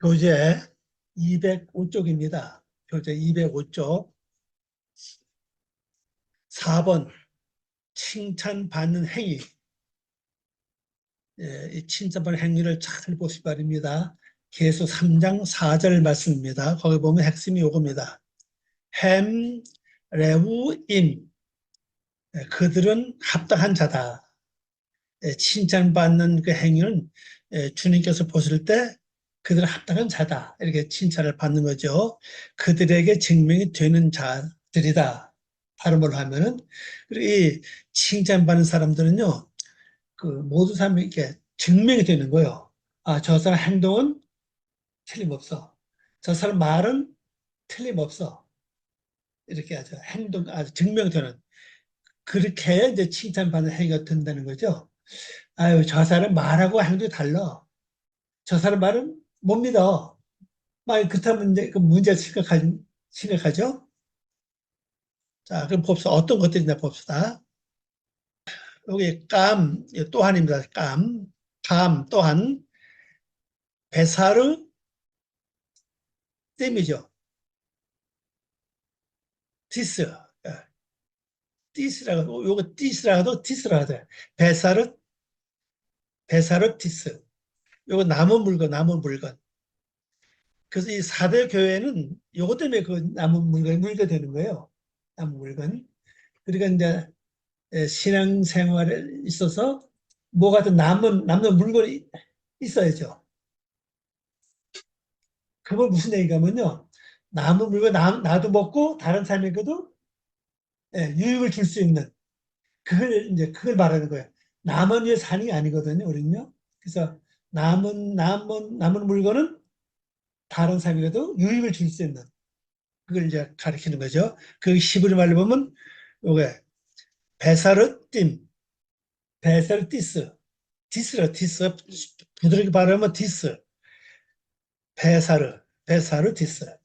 교재 205쪽입니다. 교재 205쪽 4번 칭찬받는 행위. 이 칭찬받는 행위를 잘 보시기 바랍니다. 계수 3장 4절 말씀입니다. 거기 보면 핵심이 요겁니다. 햄, 레우, 임. 그들은 합당한 자다. 칭찬받는 그 행위는 주님께서 보실 때 그들은 합당한 자다. 이렇게 칭찬을 받는 거죠. 그들에게 증명이 되는 자들이다. 다른 말로 하면은. 그리고 이 칭찬받는 사람들은요, 그 모든 사람이 이렇게 증명이 되는 거예요. 아, 저 사람 행동은 틀림없어. 저 사람 말은 틀림없어. 이렇게 하죠. 행동, 아주 증명되는. 그렇게 해야 이제 칭찬받는 행위가 된다는 거죠. 아유, 저 사람 말하고 행동이 달라. 저 사람 말은 못 믿어. 막 그렇다면 이제 그 문제가 심각하죠? 자, 그럼 봅시다. 어떤 것들이냐 봅시다. 여기 감, 또한입니다. 감 또한, 베사르, 땜이죠. 디스, 디스라고, 요거 디스라도 디스라고 돼. 베사르 디스. 요거 남은 물건. 그래서 이 4대 교회는 요거 때문에 그 남은 물건이 되는 거예요. 남은 물건. 그러니까 이제 신앙생활에 있어서 뭐가든 남는 물건이 있어야죠. 그걸 무슨 얘기냐면요. 남은 물건 나도 먹고 다른 사람에게도 유익을 줄 수 있는 그걸 말하는 거예요. 남은 위해 사는 게 아니거든요. 우리는요. 그래서 남은 물건은 다른 사람에게도 유익을 줄 수 있는 그걸 이제 가리키는 거죠. 그 히브리 말로 보면 요게 베사르팀, 베사르티스, 디스 부드럽게 발음하면 디스, 베사르티스.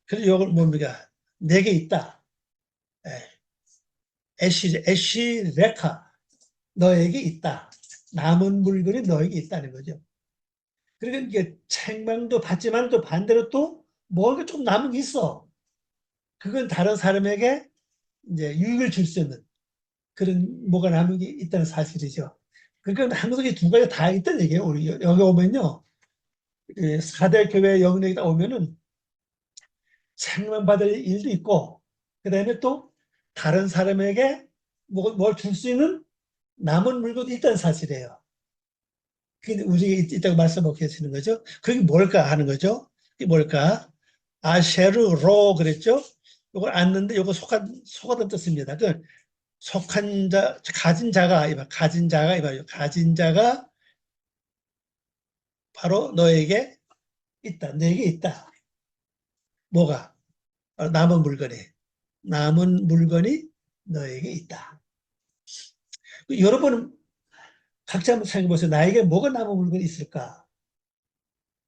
그리고 이걸 뭡니까? 내게 있다. 애쉬 레카, 너에게 있다. 남은 물건이 너에게 있다는 거죠. 그러니까 이게 책망도 받지만 또 반대로 또 뭔가 좀 남은 게 있어. 그건 다른 사람에게 이제 유익을 줄 수 있는 그런 뭐가 남은 게 있다는 사실이죠. 그러니까 항상 이 두 가지 다 있다는 얘기예요. 우리 여기 오면요. 4대 교회 영역에 오면은 책망받을 일도 있고, 그 다음에 또 다른 사람에게 뭘 줄 수 있는 남은 물건도 있다는 사실이에요. 그게 우리에게 있다고 말씀하고 계시는 거죠. 그게 뭘까 하는 거죠. 그게 뭘까? 아쉐르로 그랬죠. 이걸 안는데 이거 속하다는 뜻입니다. 그 속한 자, 가진 자가 바로 너에게 있다. 내게 있다. 뭐가? 남은 물건이 너에게 있다. 여러분은 각자 한번 생각해 보세요. 나에게 뭐가 남은 물건이 있을까?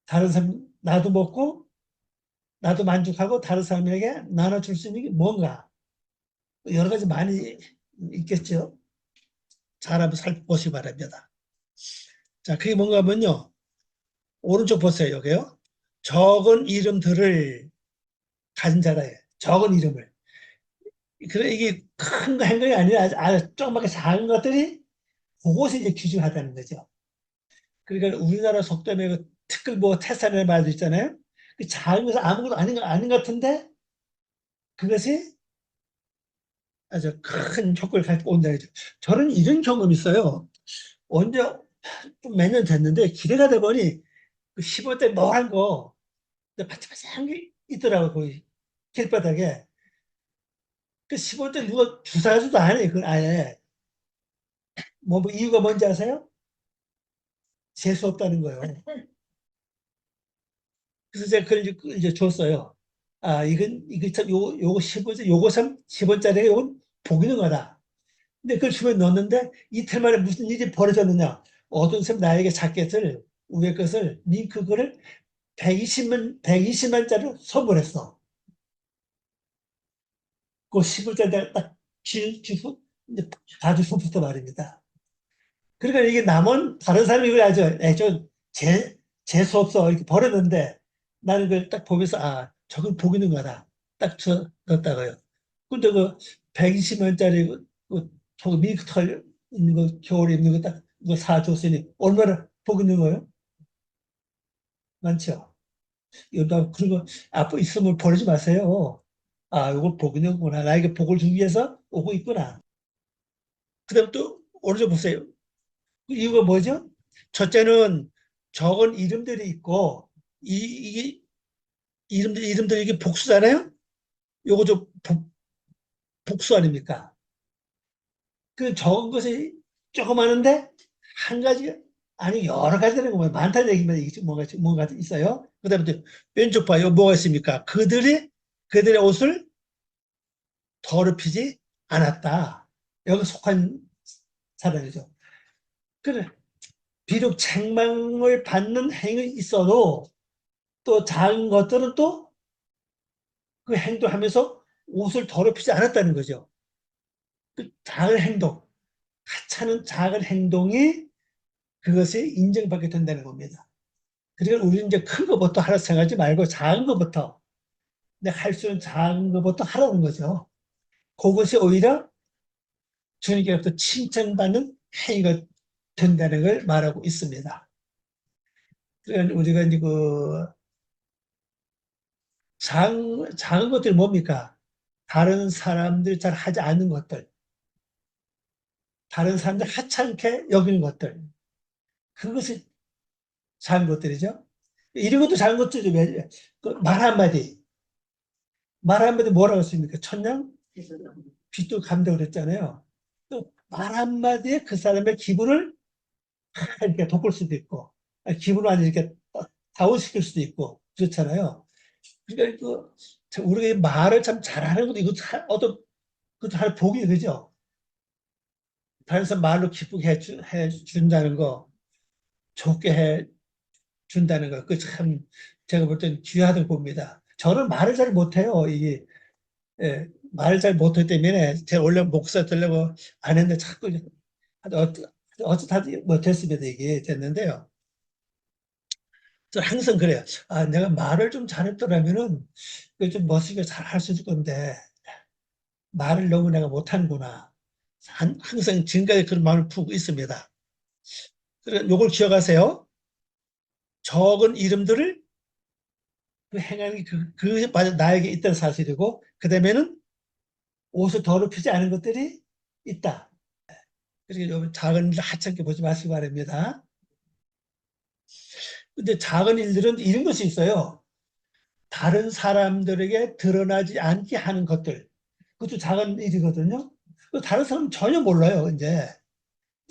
다른 사람, 나도 먹고, 나도 만족하고, 다른 사람에게 나눠줄 수 있는 게 뭔가? 여러 가지 많이 있겠죠? 잘 한번 살펴보시기 바랍니다. 자, 그게 뭔가 하면요. 오른쪽 보세요, 여기요. 적은 이름들을 가진 자라요. 적은 이름을. 그래, 이게 큰 행동이 아니라 조그맣게 작은 것들이 그곳에 이제 귀중하다는 거죠. 그러니까 우리나라 속담에 그 특글 뭐 태산이라는 말도 있잖아요. 그 작은 것은 아무것도 아닌 것 같은데 그것이 아주 큰 효과를 가지고 온다는 거죠. 저는 이런 경험이 있어요. 언제 좀 몇 년 됐는데 기대가 돼 보니 그 15대 뭐한 거 바짝바짝한 게 있더라고요. 거기 길바닥에. 그 15대 누가 주사해서도 안 해. 그걸 아예. 뭐 이유가 뭔지 아세요? 재수 없다는 거예요. 그래서 제가 그걸 이제 줬어요. 아, 이거 참, 요거 10원, 요거 10원짜리가 요건 보기는 거다. 근데 그걸 주변에 넣었는데 이틀 만에 무슨 일이 벌어졌느냐. 어떤 사람 나에게 자켓을, 위에 것을, 링크 그를 120만짜리로 선물했어. 그 10원짜리 딱 주고, 이제 다들 손부터 말입니다. 그러니까 이게 남은 다른 사람이 이걸 알죠. 저, 재수 없어 이렇게 버렸는데 나는 그걸 딱 보면서 아 저건 복 있는 거다 딱 넣었다고요. 근데 그 120원짜리 미국 털 있는 거 겨울에 입는 거 딱 그거 사줬으니 얼마나 복 있는 거예요? 많죠. 이거 그리고 앞으로 있으면 버리지 마세요. 아 이거 복 있는 거구나. 나에게 복을 주기 위해서 오고 있구나. 그다음 또 오른쪽 보세요. 이유가 뭐죠? 첫째는 적은 이름들이 있고 이게 이름들이 이게 복수잖아요. 요거 좀 복수 아닙니까? 그 적은 것이 조금 많은데 한 가지 아니 여러 가지라는 거 많다는 얘기만 뭔가 있어요. 그다음에 또 왼쪽 봐요. 뭐가 있습니까? 그들의 옷을 더럽히지 않았다. 여기 속한 사람이죠. 그래 비록 책망을 받는 행위 있어도 또 작은 것들은 또 그 행동하면서 옷을 더럽히지 않았다는 거죠. 그 작은 행동, 하찮은 작은 행동이 그것이 인정받게 된다는 겁니다. 그러니까 우리는 이제 큰 것부터 하라 생각하지 말고 작은 것부터 내가 할 수 있는 작은 것부터 하라는 거죠. 그것이 오히려 주님께로부터 칭찬받는 행위가 된다는 걸 말하고 있습니다. 그러니까 우리가 이제 그 작은 것들이 뭡니까? 다른 사람들이 잘 하지 않는 것들, 다른 사람들 하찮게 여기는 것들, 그것이 작은 것들이죠. 이런 것도 작은 것들이죠. 말 한마디, 말 한마디 뭐라고 했습니까? 천냥 빛도 감다고 그랬잖아요. 또 말 한마디에 그 사람의 기분을 이렇게 돋굴 수도 있고, 기분을 아주 이렇게 다운시킬 수도 있고, 그렇잖아요. 그러니까 우리가 말을 참 잘하는 것도 이것도 어떤 그것도 하나의 복이 그죠? 다른 사람 말로 기쁘게 해준다는 거, 좋게 해준다는 거, 그 참 제가 볼 땐 귀하다고 봅니다. 저는 말을 잘 못해요. 이게 예, 말을 잘 못하기 때문에 제가 원래 목사 되려고 안 했는데 자꾸 어쩌다 못했습니다. 이게 됐는데요. 저는 항상 그래요. 아, 내가 말을 좀 잘했더라면은 좀 멋지게 잘 할 수 있을 건데 말을 너무 내가 못하는구나. 항상 지금까지 그런 마음을 품고 있습니다. 그래서 요걸 기억하세요. 적은 이름들을 그 행함이 나에게 있다는 사실이고 그 다음에는 옷을 더럽히지 않은 것들이 있다. 그래서 작은 일 하찮게 보지 마시기 바랍니다. 근데 작은 일들은 이런 것이 있어요. 다른 사람들에게 드러나지 않게 하는 것들. 그것도 작은 일이거든요. 다른 사람은 전혀 몰라요, 이제.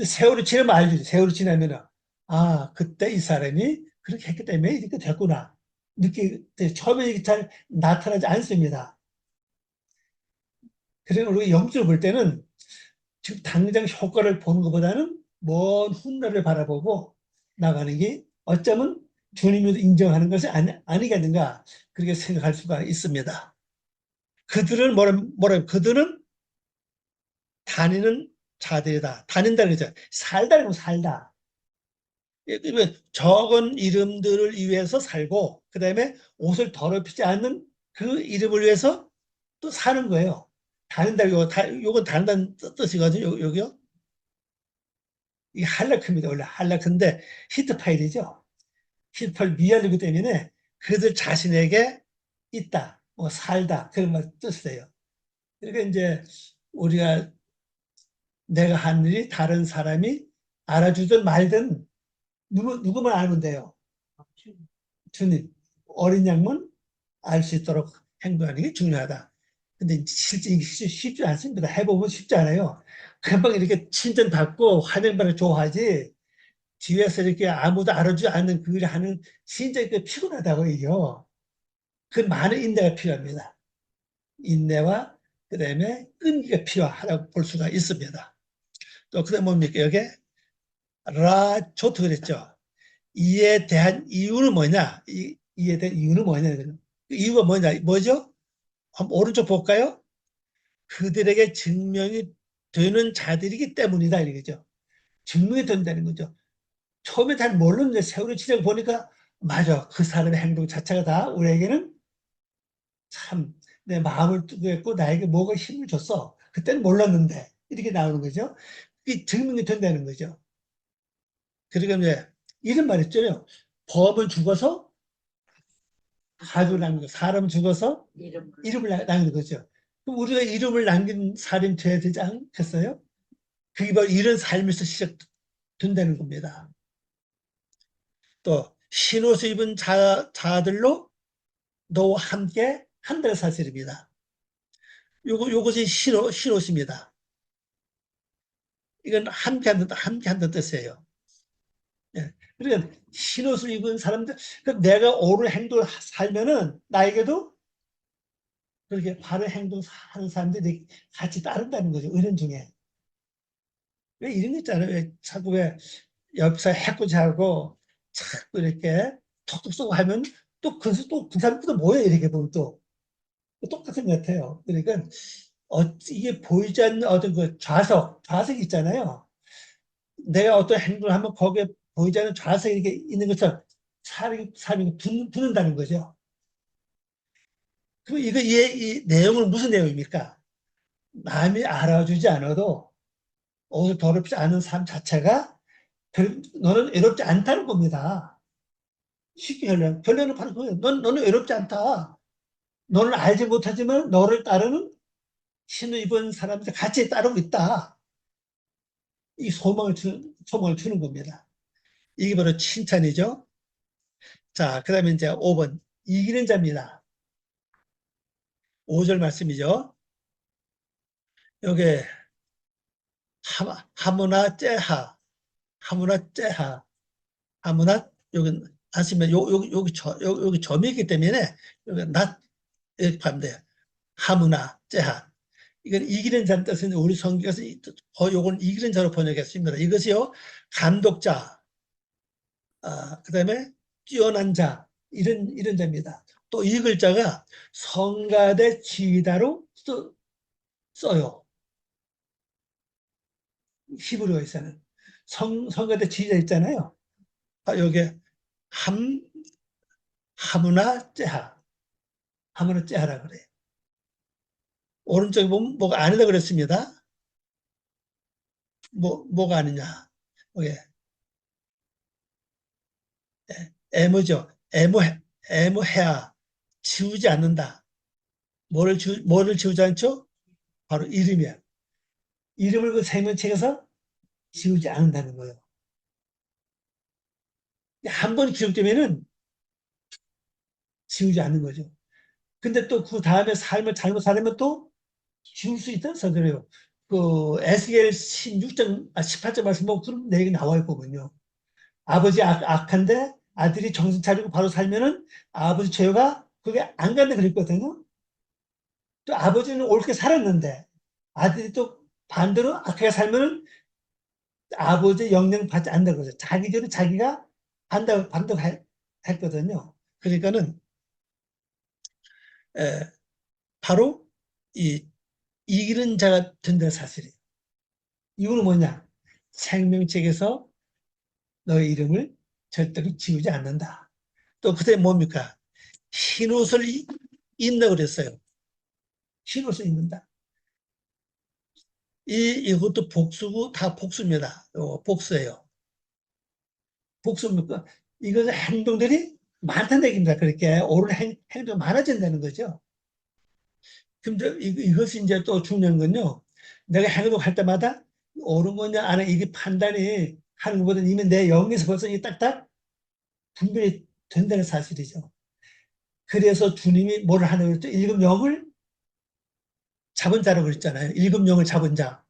세월이 지나면 알죠. 세월이 지나면은, 아, 그때 이 사람이 그렇게 했기 때문에 이렇게 됐구나. 처음에 이게 잘 나타나지 않습니다. 그래서 우리가 영적으로 볼 때는 지금 당장 효과를 보는 것보다는 먼 훗날을 바라보고 나가는 게 어쩌면 주님이 인정하는 것이 아니겠는가 그렇게 생각할 수가 있습니다. 그들은 그들은 다니는 자들이다. 다닌다는 거죠. 살다는 거 살다. 적은 이름들을 위해서 살고 그 다음에 옷을 더럽히지 않는 그 이름을 위해서 또 사는 거예요. 다닌다 요건 다른다는 뜻이거든요. 여기요. 이 한라크입니다. 원래 한라크인데 히트 파일이죠. 히트 파일 미알이기 때문에 그들 자신에게 있다, 뭐 살다 그런 말 뜻이에요. 그러니까 이제 우리가 내가 한 일이 다른 사람이 알아주든 말든 누구만 알면 돼요. 주님 어린 양만 알 수 있도록 행동하는 게 중요하다. 근데 실제 이게 쉽지 않습니다. 해보면 쉽지 않아요. 금방 이렇게 칭찬받고 환영받을 좋아하지 뒤에서 이렇게 아무도 알아주지 않는 그 일을 하는 진짜 그 피곤하다고 이요. 그 많은 인내가 필요합니다. 인내와 그다음에 끈기가 필요하다고 볼 수가 있습니다. 또 그다음 뭡니까 여기 라조트 그랬죠. 이에 대한 이유는 뭐냐? 이에 대한 이유는 뭐냐? 그 이유가 뭐죠? 한번 오른쪽 볼까요? 그들에게 증명이 되는 자들이기 때문이다 이거죠. 증명이 된다는 거죠. 처음에 잘 모르는데 세월이 지나고 보니까 맞아. 그 사람의 행동 자체가 다 우리에게는 참 내 마음을 뜨고 했고 나에게 뭐가 힘을 줬어. 그때는 몰랐는데 이렇게 나오는 거죠. 이게 증명이 된다는 거죠. 그러니까 이제 이런 말 있잖아요. 법은 죽어서 가족을 남기고 사람 죽어서 이름을 남기는 거죠. 그럼 우리가 이름을 남긴 사람이 돼야 되지 않겠어요? 그게 바로 이런 삶에서 시작된다는 겁니다. 또 흰옷을 입은 자들로 너와 함께 한다는 사실입니다. 요것이 흰옷입니다. 이건 함께 한다는 뜻이에요. 예. 그러니까 흰옷을 입은 사람들, 그러니까 내가 옳은 행동을 살면은 나에게도 그렇게 바른 행동하는 사람들이 같이 따른다는 거죠. 은연 중에. 왜 이런 거 있잖아요. 왜 자꾸 왜 옆에서 해코지하고 자꾸 이렇게 톡톡 쏘고 하면 또 그 사람도 뭐예요? 이렇게 보면 또 똑같은 것 같아요. 그러니까 이게 보이지 않는 어떤 그 좌석이 있잖아요. 내가 어떤 행동을 하면 거기에 보이지 않는 좌석이 이렇게 있는 것처럼 사람이 붙는다는 거죠. 그럼 이 내용은 무슨 내용입니까? 남이 알아주지 않아도 옷을 더럽지 않은 삶 자체가 너는 외롭지 않다는 겁니다. 쉽게 결론은 바로 그거예요. 너는 외롭지 않다. 너는 알지 못하지만 너를 따르는 신을 입은 사람들 같이 따르고 있다. 이 소망을 주는 겁니다. 이게 바로 칭찬이죠. 자, 그 다음에 이제 5번. 이기는 자입니다. 5절 말씀이죠. 요게 하무나 째하, 하무나 째하, 하무나 여기 아시면 여기 점이기 때문에 여기 이렇게 하면 돼요. 하무나 째하. 이건 이기는 자는 뜻은 우리 성경에서 요건 이기는 자로 번역했습니다. 이것이요 감독자, 그다음에 뛰어난 자 이런 자입니다. 또 이 글자가 성가대 지휘다로 써요. 히브리어에서는 성가대 지휘자 있잖아요. 여기 함 하무나 째하, 하무나 째하라 그래요. 오른쪽에 보면 뭐가 아니다 그랬습니다. 뭐가 아니냐? 이게 애무죠. 애무해야 지우지 않는다. 뭐를 지우지 않죠? 바로 이름이야. 이름을 그 생명책에서 지우지 않는다는 거예요. 한 번 기록되면은 지우지 않는 거죠. 근데 또 그 다음에 삶을 잘못 살면 또 지울 수 있다는 소리예요. 그 에스겔 16장, 18장 말씀 보면 그런 내용이 나와 있거든요. 아버지 악한데 아들이 정신 차리고 바로 살면은 아버지 죄가 그게 안 간다 그랬거든요. 또 아버지는 옳게 살았는데 아들이 또 반대로 악하게 살면은 아버지의 영향 받지 않는다고 그러죠. 자기 죄는 자기가 했거든요. 그러니까는 에, 바로 이 이기는 자가 된다는 사실이에요. 이유는 뭐냐? 생명책에서 너의 이름을 절대로 지우지 않는다. 또 그때 뭡니까? 흰옷을 입는다 그랬어요. 흰옷을 입는다. 이것도 복수고 다 복수입니다. 복수예요. 복수입니까? 이것은 행동들이 많다는 얘기입니다. 그렇게 옳은 행동이 많아진다는 거죠. 근데 이것이 이제 또 중요한 건요. 내가 행동할 때마다 옳은 거냐 안 해. 이게 판단이 하는 것보다 이미 내 영에서 벌써 이 딱딱 분별이 된다는 사실이죠. 그래서 주님이 뭘 하는 거죠? 일곱 영을 잡은 자라고 그랬잖아요. 일곱 영을 잡은 자.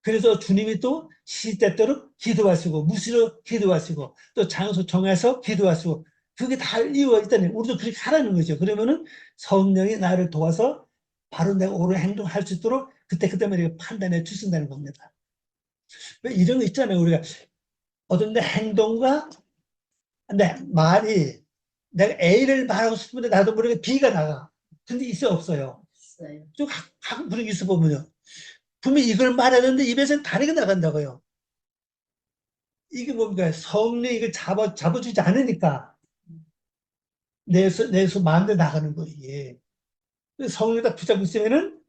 그래서 주님이 또 시대대로 기도하시고 무시로 기도하시고 또 장소 정해서 기도하시고 그게 다 이유가 있다니 우리도 그렇게 하라는 거죠. 그러면은 성령이 나를 도와서 바로 내가 옳은 행동할 수 있도록 그때그때만 판단해 주신다는 겁니다. 왜 이런 거 있잖아요. 우리가 어떤 데 행동과 근데 말이 내가 A를 말하고 싶은데 나도 모르게 B가 나가. 근데 있어요, 없어요? 좀 가끔 그런 게 있어 보면요. 분명히 이걸 말하는데 입에서는 다르게 나간다고요. 이게 뭡니까? 성령이 이걸 잡아주지 않으니까 내수 마음대로 나가는 거예요. 이게. 성령이 딱 붙잡고 있으면은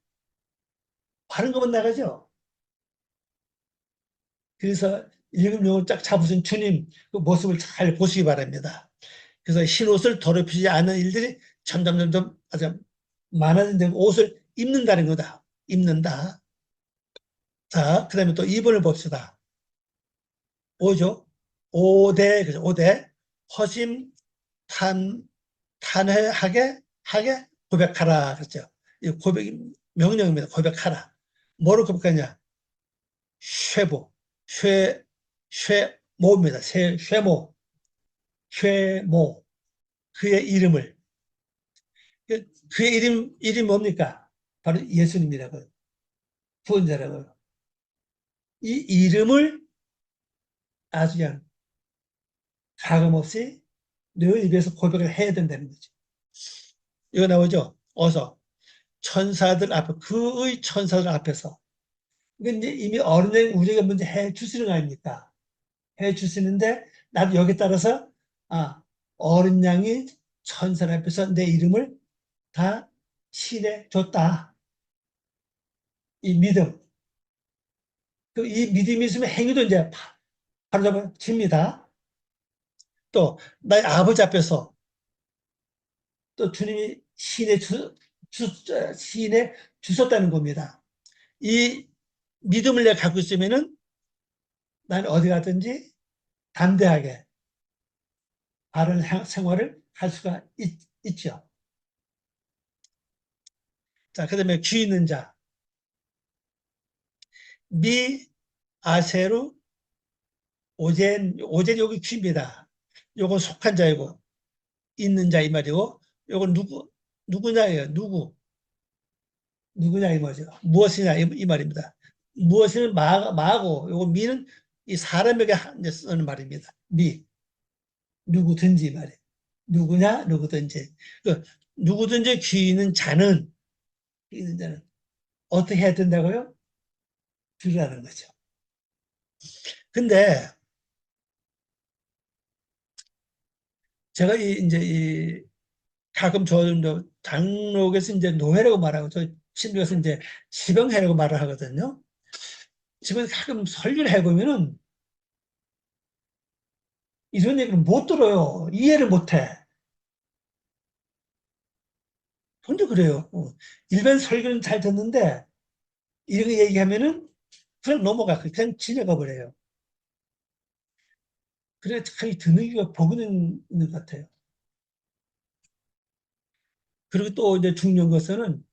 바른 것만 나가죠. 그래서 일곱 영을 쫙 잡으신 주님 그 모습을 잘 보시기 바랍니다. 그래서 흰 옷을 더럽히지 않는 일들이 점점 아주 많아진다는 옷을 입는다는 거다. 입는다. 자, 그 다음에 또 2번을 봅시다. 5죠. 5대, 그죠. 5대. 허심, 탄회하게 고백하라. 그랬죠. 이 고백, 명령입니다. 고백하라. 뭐를 고백하냐? 쉐보, 쉐모입니다. 쉐모, 쉐모. 그의 이름을. 그의 이름이 뭡니까? 바로 예수님이라고요. 구원자라고요. 이 이름을 아주 그냥 가감없이 늘 입에서 고백을 해야 된다는 거죠. 이거 나오죠? 어서. 천사들 앞에, 그의 천사들 앞에서. 이건 이제 이미 어른의 우리가 먼저 해 주시는 거 아닙니까? 해 주시는데, 나도 여기 따라서, 어린 양이 천사 앞에서 내 이름을 다 칠해 줬다. 이 믿음. 이 믿음이 있으면 행위도 이제 바로 잡아집니다. 또, 나의 아버지 앞에서 또 주님이 시인에 주셨다는 겁니다. 이 믿음을 내가 갖고 있으면은 나는 어디 가든지 담대하게 바른 생활을 할 수가 있죠. 자, 그 다음에 귀 있는 자. 미, 아세루, 오젠 여기 귀입니다. 요건 속한 자이고, 있는 자 이 말이고, 요건 누구냐예요. 누구냐 이 말이죠. 무엇이냐 이 말입니다. 무엇이는 마고, 요거 미는 이 사람에게 쓰는 말입니다. 누구든지 말이에요. 누구든지. 그 누구든지 귀 있는 자는 어떻게 해야 된다고요? 들으라는 거죠. 근데 제가 이제 가끔 장로에서 이제 노회라고 말하고 저 신도에서 이제 지병회라고 말을 하거든요. 지금 가끔 설교를 해보면은 이런 얘기를 못 들어요. 이해를 못 해. 혼자 그래요. 일반 설교는 잘 듣는데 이런 거 얘기하면은 그냥 넘어가. 그냥 지나가 버려요. 그래, 참 듣는 게 복은 있는 것 같아요. 그리고 또 이제 중요한 것은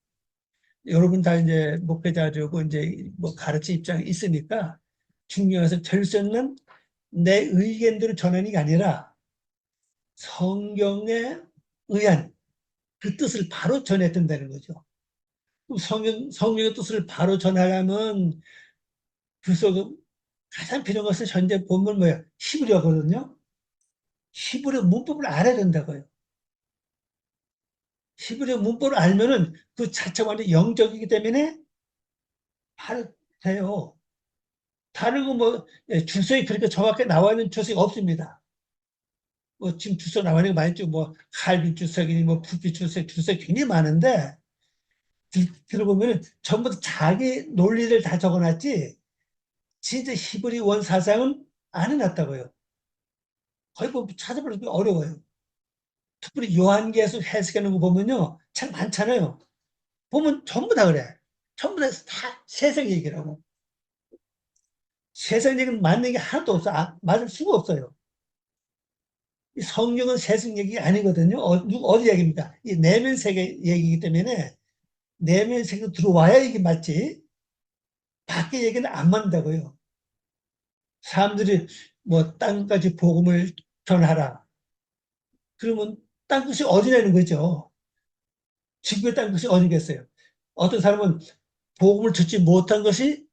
여러분 다 이제 목회자들고 이제 뭐 가르치 입장이 있으니까 중요한 것은 절수는 내 의견대로 전하는 게 아니라 성경에 의한 그 뜻을 바로 전해야 된다는 거죠. 성경의 뜻을 바로 전하려면 벌써 가장 필요한 것은 현재 본문 뭐예요? 히브리어거든요. 히브리어 문법을 알아야 된다고요. 히브리어 문법을 알면은 그 자체가 완전 영적이기 때문에 바로 돼요. 다르고 뭐 주석이 그렇게 정확하게 나와 있는 주석이 없습니다. 뭐 지금 주석 나와 있는 거 많이 있죠. 뭐 칼빈 주석이니 뭐 푸피 주석이 굉장히 많은데 들어보면 전부 다 자기 논리를 다 적어놨지 진짜 히브리 원 사상은 안 해놨다고요. 거의 뭐 찾아보기 어려워요. 특별히 요한계에서 해석하는 거 보면요. 참 많잖아요. 보면 전부 다 그래. 전부 다 세상 얘기라고. 세상 얘기는 맞는 게 하나도 없어. 맞을 수가 없어요. 성경은 세상 얘기 아니거든요. 어디 얘기입니까? 이 내면 세계 얘기이기 때문에 내면 세계로 들어와야 이게 맞지. 밖에 얘기는 안 맞는다고요. 사람들이 뭐 땅까지 복음을 전하라. 그러면 땅끝이 어디냐는 거죠. 지구의 땅끝이 어디겠어요. 어떤 사람은 복음을 듣지 못한 것이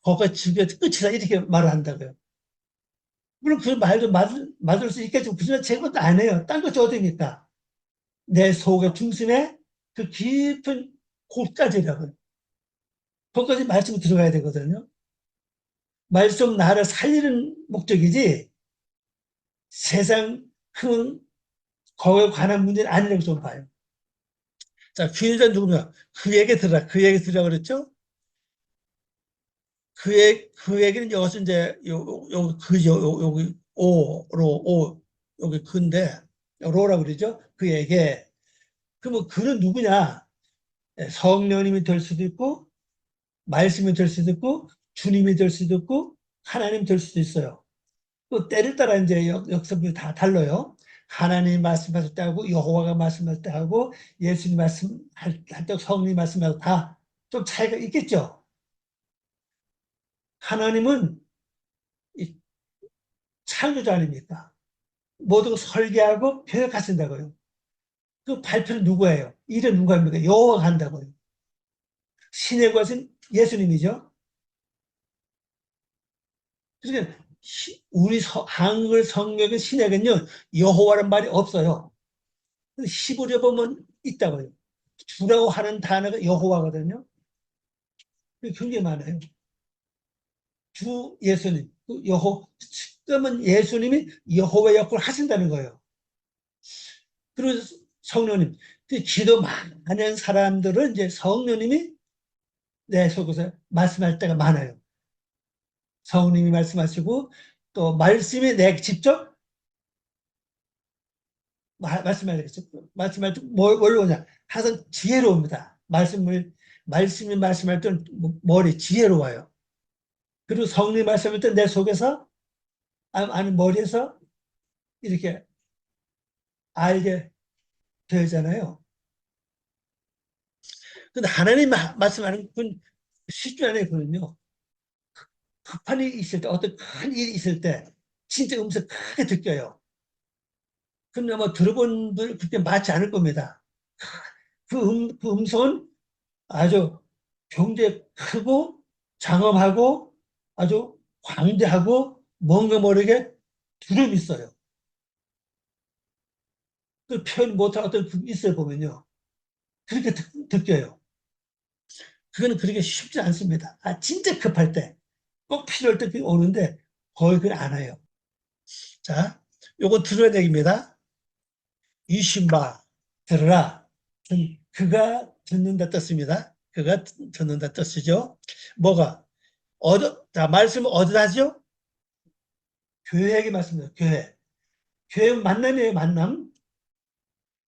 거기가 지구의 끝이다 이렇게 말을 한다고요. 물론 그 말도 맞을 수 있겠지만 그지만 제 것도 안 해요. 땅끝이 어디입니까? 내 속의 중심에 그 깊은 곳까지라고요. 거기까지 말씀이 들어가야 되거든요. 말씀 나를 살리는 목적이지 세상 흥 거기에 관한 문제는 아니라고 좀 봐요. 자, 귀인자 누구냐? 그에게 들으라. 그에게 들으라 그랬죠? 그 얘기는 여기서 이제 여기 오로 여기 근데 로라고 그러죠? 그에게. 그러면 그는 누구냐? 성령님이 될 수도 있고 말씀이 될 수도 있고 주님이 될 수도 있고 하나님 될 수도 있어요. 또 때를 따라 이제 역사들이 다 달라요. 하나님이 말씀하실 때 하고 여호와가 말씀할 때 하고 예수님 말씀할 때 성령이 말씀할 때 다 좀 차이가 있겠죠. 하나님은 창조자 아닙니까? 모든 설계하고 계획하신다고요. 그 발표는 누구예요? 일은 누가 합니까? 여호와가 한다고요. 신의 것은 예수님이죠. 그러니까 우리 한글 성경의 신에게는요 여호와란 말이 없어요. 히브리어 보면 있다고요. 주라고 하는 단어가 여호와거든요. 굉장히 많아요. 주 예수님, 그러면 예수님이 여호와 역할을 하신다는 거예요. 그리고 성령님, 그 기도 많은 사람들은 이제 성령님이 내 속에서 말씀할 때가 많아요. 성령님이 말씀하시고 또 말씀이 내 직접 말씀하겠죠. 말씀할 때 뭘로 오냐? 항상 지혜로웁니다. 말씀이 말씀할 때는 머리 지혜로워요. 그리고 성령이 말씀할 때 내 속에서 아니 머리에서 이렇게 알게 되잖아요. 근데 하나님 말씀하는 건 쉽지 않아요. 그는요. 급한 일이 있을 때, 어떤 큰 일이 있을 때 진짜 음성 크게 느껴요. 근데 뭐 들어본 분 그때 맞지 않을 겁니다. 그 음성은 아주 경제 크고 장엄하고 아주 광대하고 뭔가 모르게 두려움이 있어요. 그 표현 못할 어떤 그 있어요 보면요. 그렇게 느껴요. 그거는 그렇게 쉽지 않습니다. 진짜 급할 때, 꼭 필요할 때 오는데 거의 그걸 안 해요. 자, 요거 들어야 되겠습니다. 이신바 들으라. 그가 듣는다 뜻입니다. 그가 듣는다 뜻이죠. 뭐가? 자, 말씀은 어디다 하죠? 교회에게 말씀입니다. 교회. 교회 만남이에요, 만남.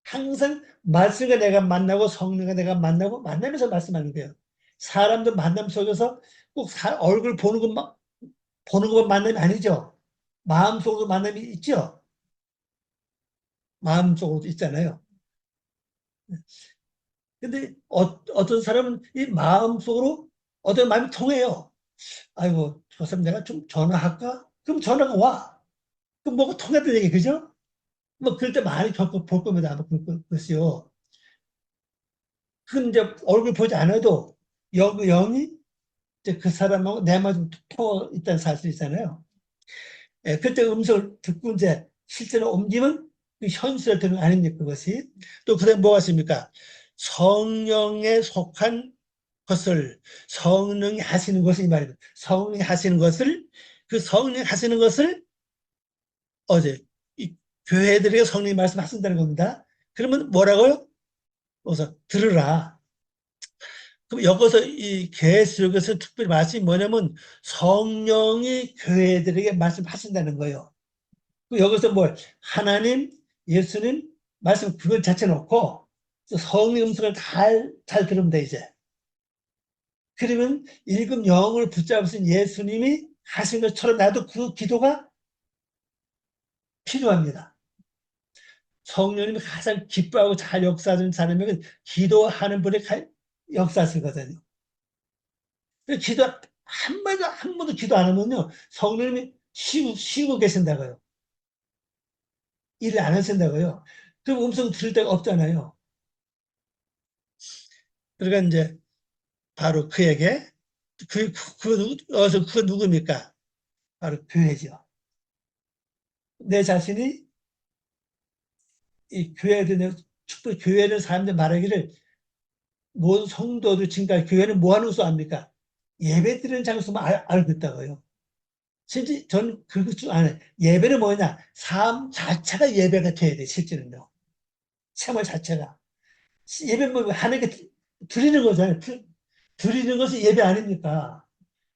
항상 말씀과 내가 만나고 성령과 내가 만나고 만나면서 말씀하는 거예요. 사람들 만남 속에서 꼭 얼굴 보는 것만 만남이 아니죠. 마음속으로 만남이 있죠. 마음속으로 있잖아요. 근데 어떤 사람은 이 마음속으로 어떤 마음이 통해요. 아이고, 저 사람 내가 좀 전화할까? 그럼 전화가 와. 그럼 뭐가 통했다는 얘기, 그죠? 뭐, 그럴 때 많이 볼 겁니다. 아마 그것이요. 그건 이제 얼굴 보지 않아도 영이 이제 그 사람하고 내 마음 통하 있다는 사실 있잖아요. 예, 그때 음성을 듣고 이제 실제로 옮기면 그 현실에 되는 거 아닙니까, 그것이. 또 그다음 뭐가 있습니까? 성령에 속한 것을 성령이 하시는 것을 이 말입니다. 성령이 하시는 것을 그 성령이 하시는 것을 어제 이 교회들에게 성령이 말씀하신다는 겁니다. 그러면 뭐라고요? 그래서 들으라. 그럼 여기서 이 계시록에서 특별히 말씀이 뭐냐면 성령이 교회들에게 말씀하신다는 거예요. 여기서 뭐 하나님, 예수님 말씀 그걸 자체 놓고 성령 음성을 잘 들으면 돼 이제. 그러면 일금 영을 붙잡으신 예수님이 하신 것처럼 나도 그 기도가 필요합니다. 성령님이 가장 기뻐하고 잘 역사하는 사람에게 기도하는 분의 역사하시거든요. 기도 한 번도 기도 안 하면요 성령님이 쉬고 계신다고요. 일을 안 하신다고요. 그럼 음성 들을 데가 없잖아요. 그러니까 이제 바로 그에게 그 누굽니까? 바로 교회죠. 내 자신이 이 교회를 축복 교회를 사람들 말하기를 모든 성도들 지금까지 교회는 뭐 하는 곳 압니까? 예배 드리는 장소만 알고 있다고요. 진짜 전 그것 중 안에 예배는 뭐냐? 삶 자체가 예배가 돼야 돼, 실제는요. 생활 자체가. 예배는 뭐 하나님께 드리는 거잖아요. 드리는 것이 예배 아닙니까?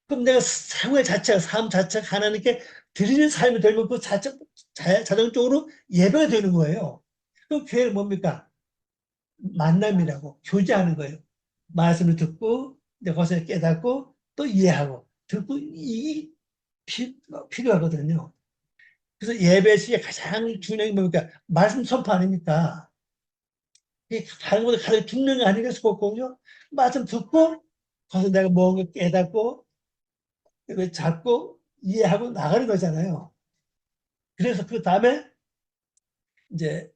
그럼 내가 생활 자체가, 삶 자체가 하나님께 드리는 삶이 되면 그 자동적으로 예배가 되는 거예요. 그럼 교회는 뭡니까? 만남이라고, 교제하는 거예요. 말씀을 듣고, 내 것을 깨닫고, 또 이해하고, 듣고, 필요하거든요. 그래서 예배 시에 가장 중요한 게 뭡니까? 말씀 선포 아닙니까? 이 다른 것보다 가장 중요한 게 아닌가 싶었거든요. 말씀 듣고, 거기서 내가 뭔가 깨닫고, 잡고, 이해하고 나가는 거잖아요. 그래서 그 다음에 이제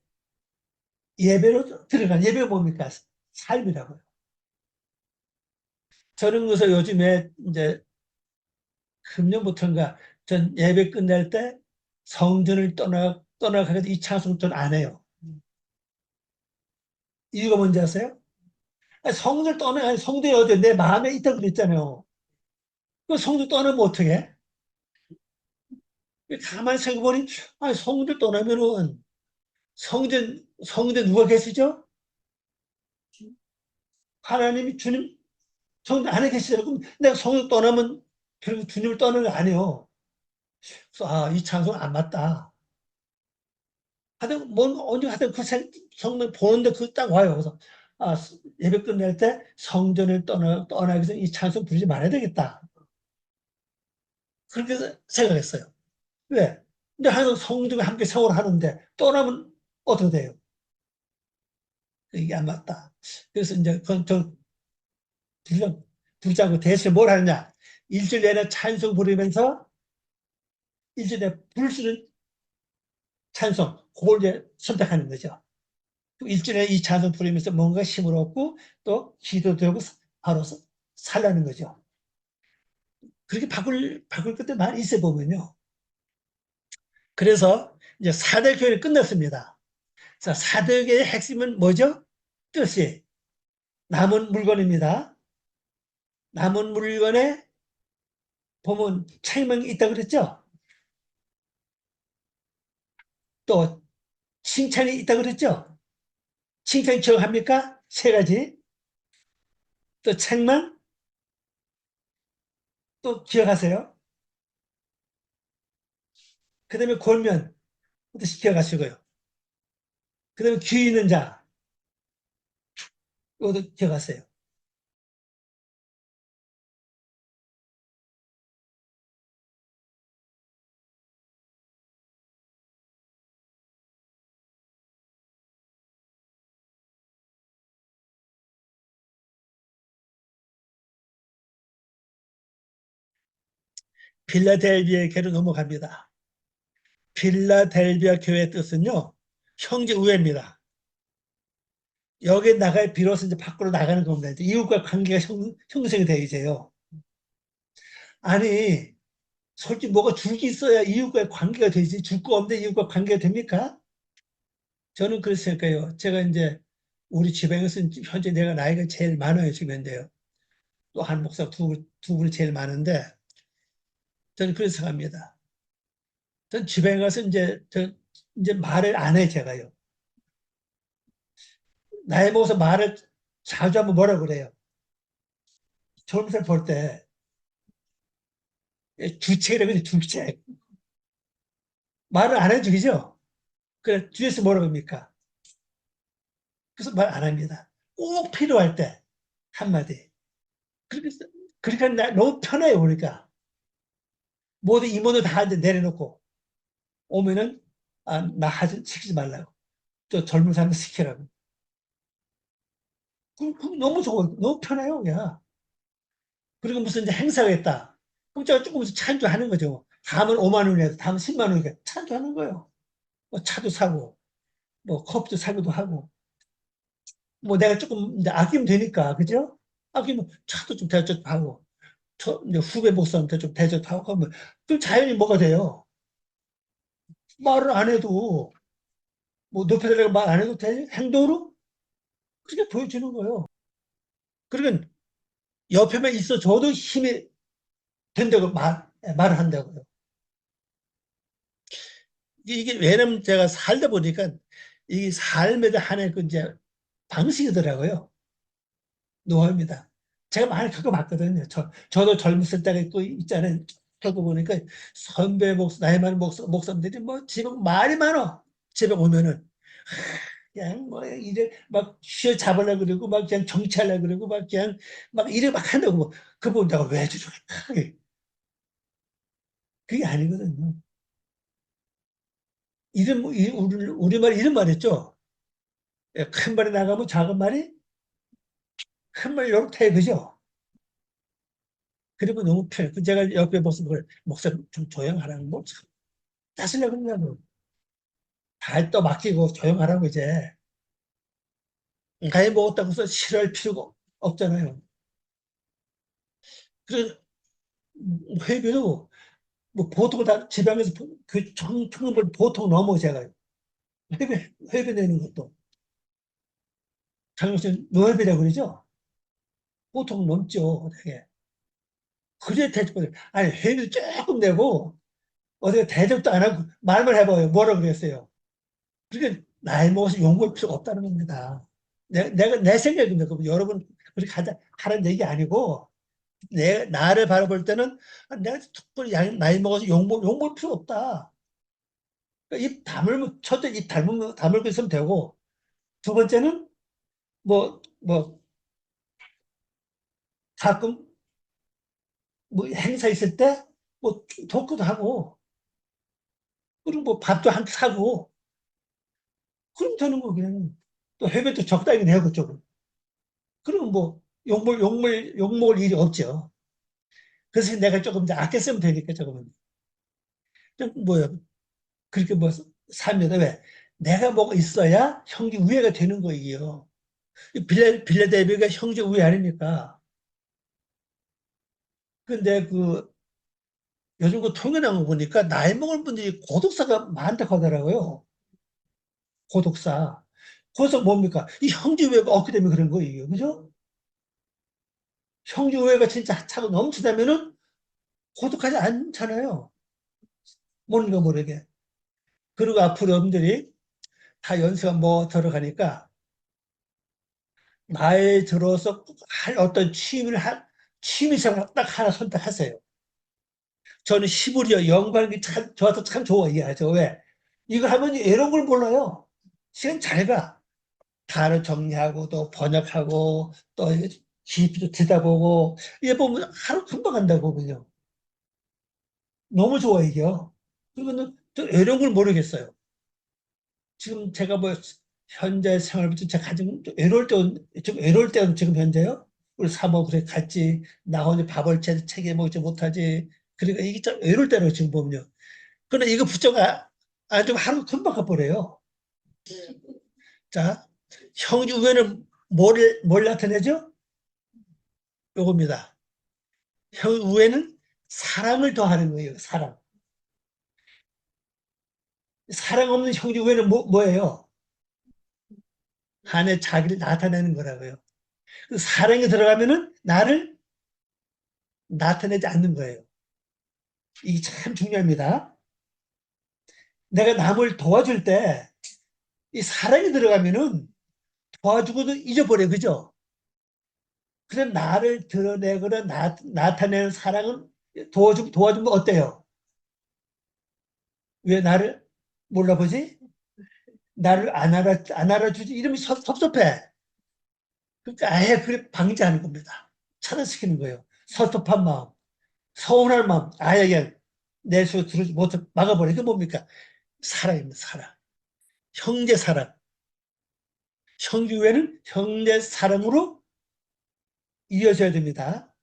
예배로 들어간, 예배가 뭡니까? 삶이라고요. 저는 그래서 요즘에 이제 금년부터인가 전 예배 끝날 때 성전을 떠나가게 이 찬송 전 안 해요. 이유가 뭔지 아세요? 아니, 성전을 아니, 성전이 어디 내 마음에 있다고 그랬잖아요. 그 성전 떠나면 어떻게? 가만히 생각해보니, 아니, 성전 떠나면은 성전 누가 계시죠? 하나님이 주님 성전 안에 계시잖아요. 그럼 내가 성전 떠나면 결국 주님을 떠나는 거 아니에요. 그래서 이 찬송 안 맞다. 하여튼 뭔 언제 하여튼 그 성경 보는데 그 딱 와요. 그래서 아, 예배 끝낼 때 성전을 떠나기 위해서 이 찬송 부르지 말아야 되겠다. 그렇게 생각했어요. 왜? 근데 항상 성도가 함께 생활을 하는데 떠나면 어떻게 돼요? 이게 안 맞다. 그래서 이제 그건 저 부르자고 대신에 뭘 하느냐? 일주일 내내 찬송 부르면서 일주일에 부를 수 있는 찬송, 그걸 이제 선택하는 거죠. 일주일에 이 찬송 부르면서 뭔가 힘을 얻고 또 기도되고 바로 살라는 거죠. 그렇게 바꿀 것도 많이 있어 보면요. 그래서 이제 사대교회는 끝났습니다. 자, 사대교회의 핵심은 뭐죠? 뜻이 남은 물건입니다. 남은 물건에 보면 책망이 있다고 그랬죠? 또 칭찬이 있다고 그랬죠? 칭찬 기억합니까? 세 가지. 또 책망, 또 기억하세요? 그 다음에 권면, 또 기억하시고요. 그 다음에 귀 있는 자, 이것도 기억하세요. 필라델비아 교회로 넘어갑니다. 필라델비아 교회의 뜻은요, 형제 우애입니다. 여기에 나가야 비로소 이제 밖으로 나가는 겁니다. 이제 이웃과 관계가 형성이 되어야죠. 아니, 솔직히 뭐가 줄 게 있어야 이웃과 관계가 되지. 줄 거 없는데 이웃과 관계가 됩니까? 저는 그렇게 생각해요. 제가 이제 우리 지방에서 현재 내가 나이가 제일 많아요, 지금 현재요. 또 한 목사 두 분이 제일 많은데, 저는 그렇게 생각합니다. 전 지방에 가서 이제 말을 안 해, 제가요. 나이 먹어서 말을 자주 하면 뭐라 그래요? 젊은 사람 볼 때, 주책이라고 해요, 주책. 말을 안 해주죠? 그래, 뒤에서 뭐라고 합니까? 그래서 말 안 합니다. 꼭 필요할 때, 한마디. 그렇게, 그러니까 너무 편해요, 그러니까. 모든 임원을 다 이제 내려놓고 오면은, 나 시키지 말라고. 또 젊은 사람 시키라고. 그럼 너무 좋아요. 너무 편해요, 그냥. 그리고 무슨 이제 행사가 있다. 그럼 제가 조금씩 찬조하는 거죠. 다음은 5만 원이라도, 다음은 10만 원이니까 찬조하는 거예요. 뭐 차도 사고, 뭐 컵도 사기도 하고, 뭐 내가 조금 이제 아끼면 되니까, 그죠? 아끼면 차도 좀 대접하고, 이제 후배 목사한테 좀 대접하고 하면, 그 자연히 뭐가 돼요? 말을 안 해도, 뭐 높여달라고 말 안 해도 돼? 행동으로? 그렇게 보여주는 거예요. 그러니까 옆에만 있어 줘도 힘이 된다고 말을 한다고요. 이게 왜냐면 제가 살다 보니까 이 삶에 대한 하나의 그 이제 방식이더라고요. 노화입니다. 제가 많이 겪어봤거든요. 저도 젊었을 때가 있고 있잖아요. 겪어보니까 선배 나이 많은 목사님들이 뭐 집에 말이 많어. 집에 오면은 그냥 뭐 이래 막 쉬어 잡으려고 그러고 막 그냥 정치하려고 그러고 막 그냥 막 이래 막 한다고 뭐 그분 내가 왜 주죠? 그게 아니거든요. 우리말 이런 말 있죠. 예, 큰 말이 나가면 작은 말이 큰 말 이렇게 그죠? 그리고 너무 편해. 제가 옆에 목사님 좀 조용하라는 뭐 따스려고 그러냐고. 다 또 맡기고 조용하라고 이제. 가히 먹었다고 해서 싫어할 필요가 없잖아요. 그래서 회비도 뭐 보통 다 지방에서 그 청년들 보통 넘어 제가 회비 내는 것도 장학생 노회비라고 그러죠. 보통 넘죠. 되게. 그래 대접을 아니 회비를 조금 내고 어떻게 대접도 안 하고 말만 해봐요. 뭐라 그랬어요. 그러니까 나이 먹어서 욕먹을 필요가 없다는 겁니다. 내 생각입니다. 그럼 여러분 그렇게 하는 얘기 아니고 나를 바라볼 때는 내가 특별히 나이 먹어서 욕먹을 필요 없다. 그러니까 입 다물고 첫째 입 다물고 있으면 되고 두 번째는 뭐 가끔 뭐 행사 있을 때 뭐 토크도 하고 그리고 뭐 밥도 한 끼 사고 그럼 되는 거 그냥 또 해배도 적당히 내고 좀 그럼 뭐 욕먹을 일이 없죠. 그래서 내가 조금 이제 아껴 쓰면 되니까 조금은 좀 뭐야 그렇게 뭐 삽니다. 왜? 내가 뭐가 있어야 형제 우애가 되는 거예요. 빌레데비가 형제 우애 아닙니까? 근데 요즘 그 통계 나온 거 보니까 나이 먹은 분들이 고독사가 많다고 하더라고요. 고독사. 그래서 뭡니까? 이 형제 우애가 없기 때문에 그런 거예요. 그죠? 형제 우애가 진짜 차고 넘치다면은 고독하지 않잖아요. 모르는 거 모르게. 그리고 앞으로 여러분들이 다 연세가 뭐 들어가니까 나이 들어서 할 어떤 취미생활 딱 하나 선택하세요. 저는 시골이요. 연구하는 게 참, 저한테 참 좋아해요. 왜? 이거 하면 이런 걸 몰라요. 시간 잘 가. 단어 정리하고 또 번역하고 또 깊이도 들여다보고 이게 보면 하루 금방 간다고 그냥. 너무 좋아 이게요. 그러면은 또 이런 걸 모르겠어요. 지금 제가 뭐 현재 생활부터 제가 가장 좀 외로울 때는 지금 현재요. 우리 사모 그래 같이 나 혼자 밥을 챙겨 먹지 못하지. 그러니까 이게 좀 외로울 때로 지금 보면요. 그런데 이거 붙여가 아주 하루 금방 가버려요. 자, 형제 우애는 뭘 나타내죠? 요겁니다. 형 우애는 사랑을 더하는 거예요. 사랑. 사랑 없는 형제 우애는 뭐예요? 안에 자기를 나타내는 거라고요. 그 사랑이 들어가면은 나를 나타내지 않는 거예요. 이게 참 중요합니다. 내가 남을 도와줄 때 이 사랑이 들어가면은 도와주고도 잊어버려. 그죠? 그래서 나를 드러내거나 나타내는 사랑은 도와주면 어때요? 왜 나를 몰라보지? 나를 안 알아주지? 이러면 섭섭해. 그러니까 아예 그래 방지하는 겁니다. 차단시키는 거예요. 섭섭한 마음, 서운할 마음, 아예 그냥 내수 들어지 못해 막아버리는 게 뭡니까? 사랑입니다. 사랑. 형제 사랑. 형제외에는 형제 사랑으로 이어져야 됩니다.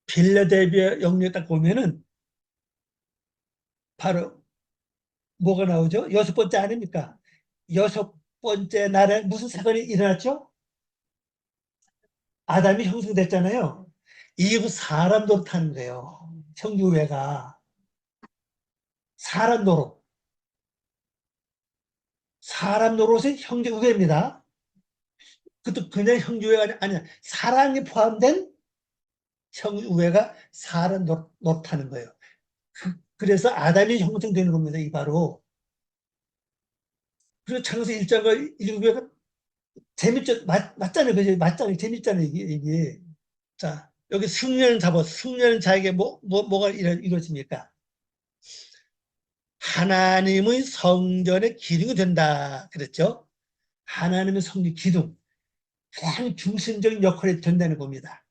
빌라델비아 영역에 딱 보면은 바로 뭐가 나오죠? 여섯 번째 아닙니까? 여섯 번째 날에 무슨 사건이 일어났죠? 아담이 형성됐잖아요. 이게 사람 노릇하는 거예요. 형제외가 사람 노릇. 사람 노릇이 형제우애입니다. 그것도 그냥 형제우애가 아니야. 사랑이 포함된 형제우애가 사람 노릇하는 거예요. 그래서 아담이 형성되는 겁니다. 이 바로. 그리고 창세 1장과 1장가 재밌죠? 맞잖아요. 그죠? 맞잖아요. 재밌잖아요. 이게. 자, 여기 승려는 잡아. 승려는 자에게 뭐가 이루어집니까? 하나님의 성전의 기둥이 된다. 그랬죠? 하나님의 성전 기둥. 가장 중심적인 역할이 된다는 겁니다.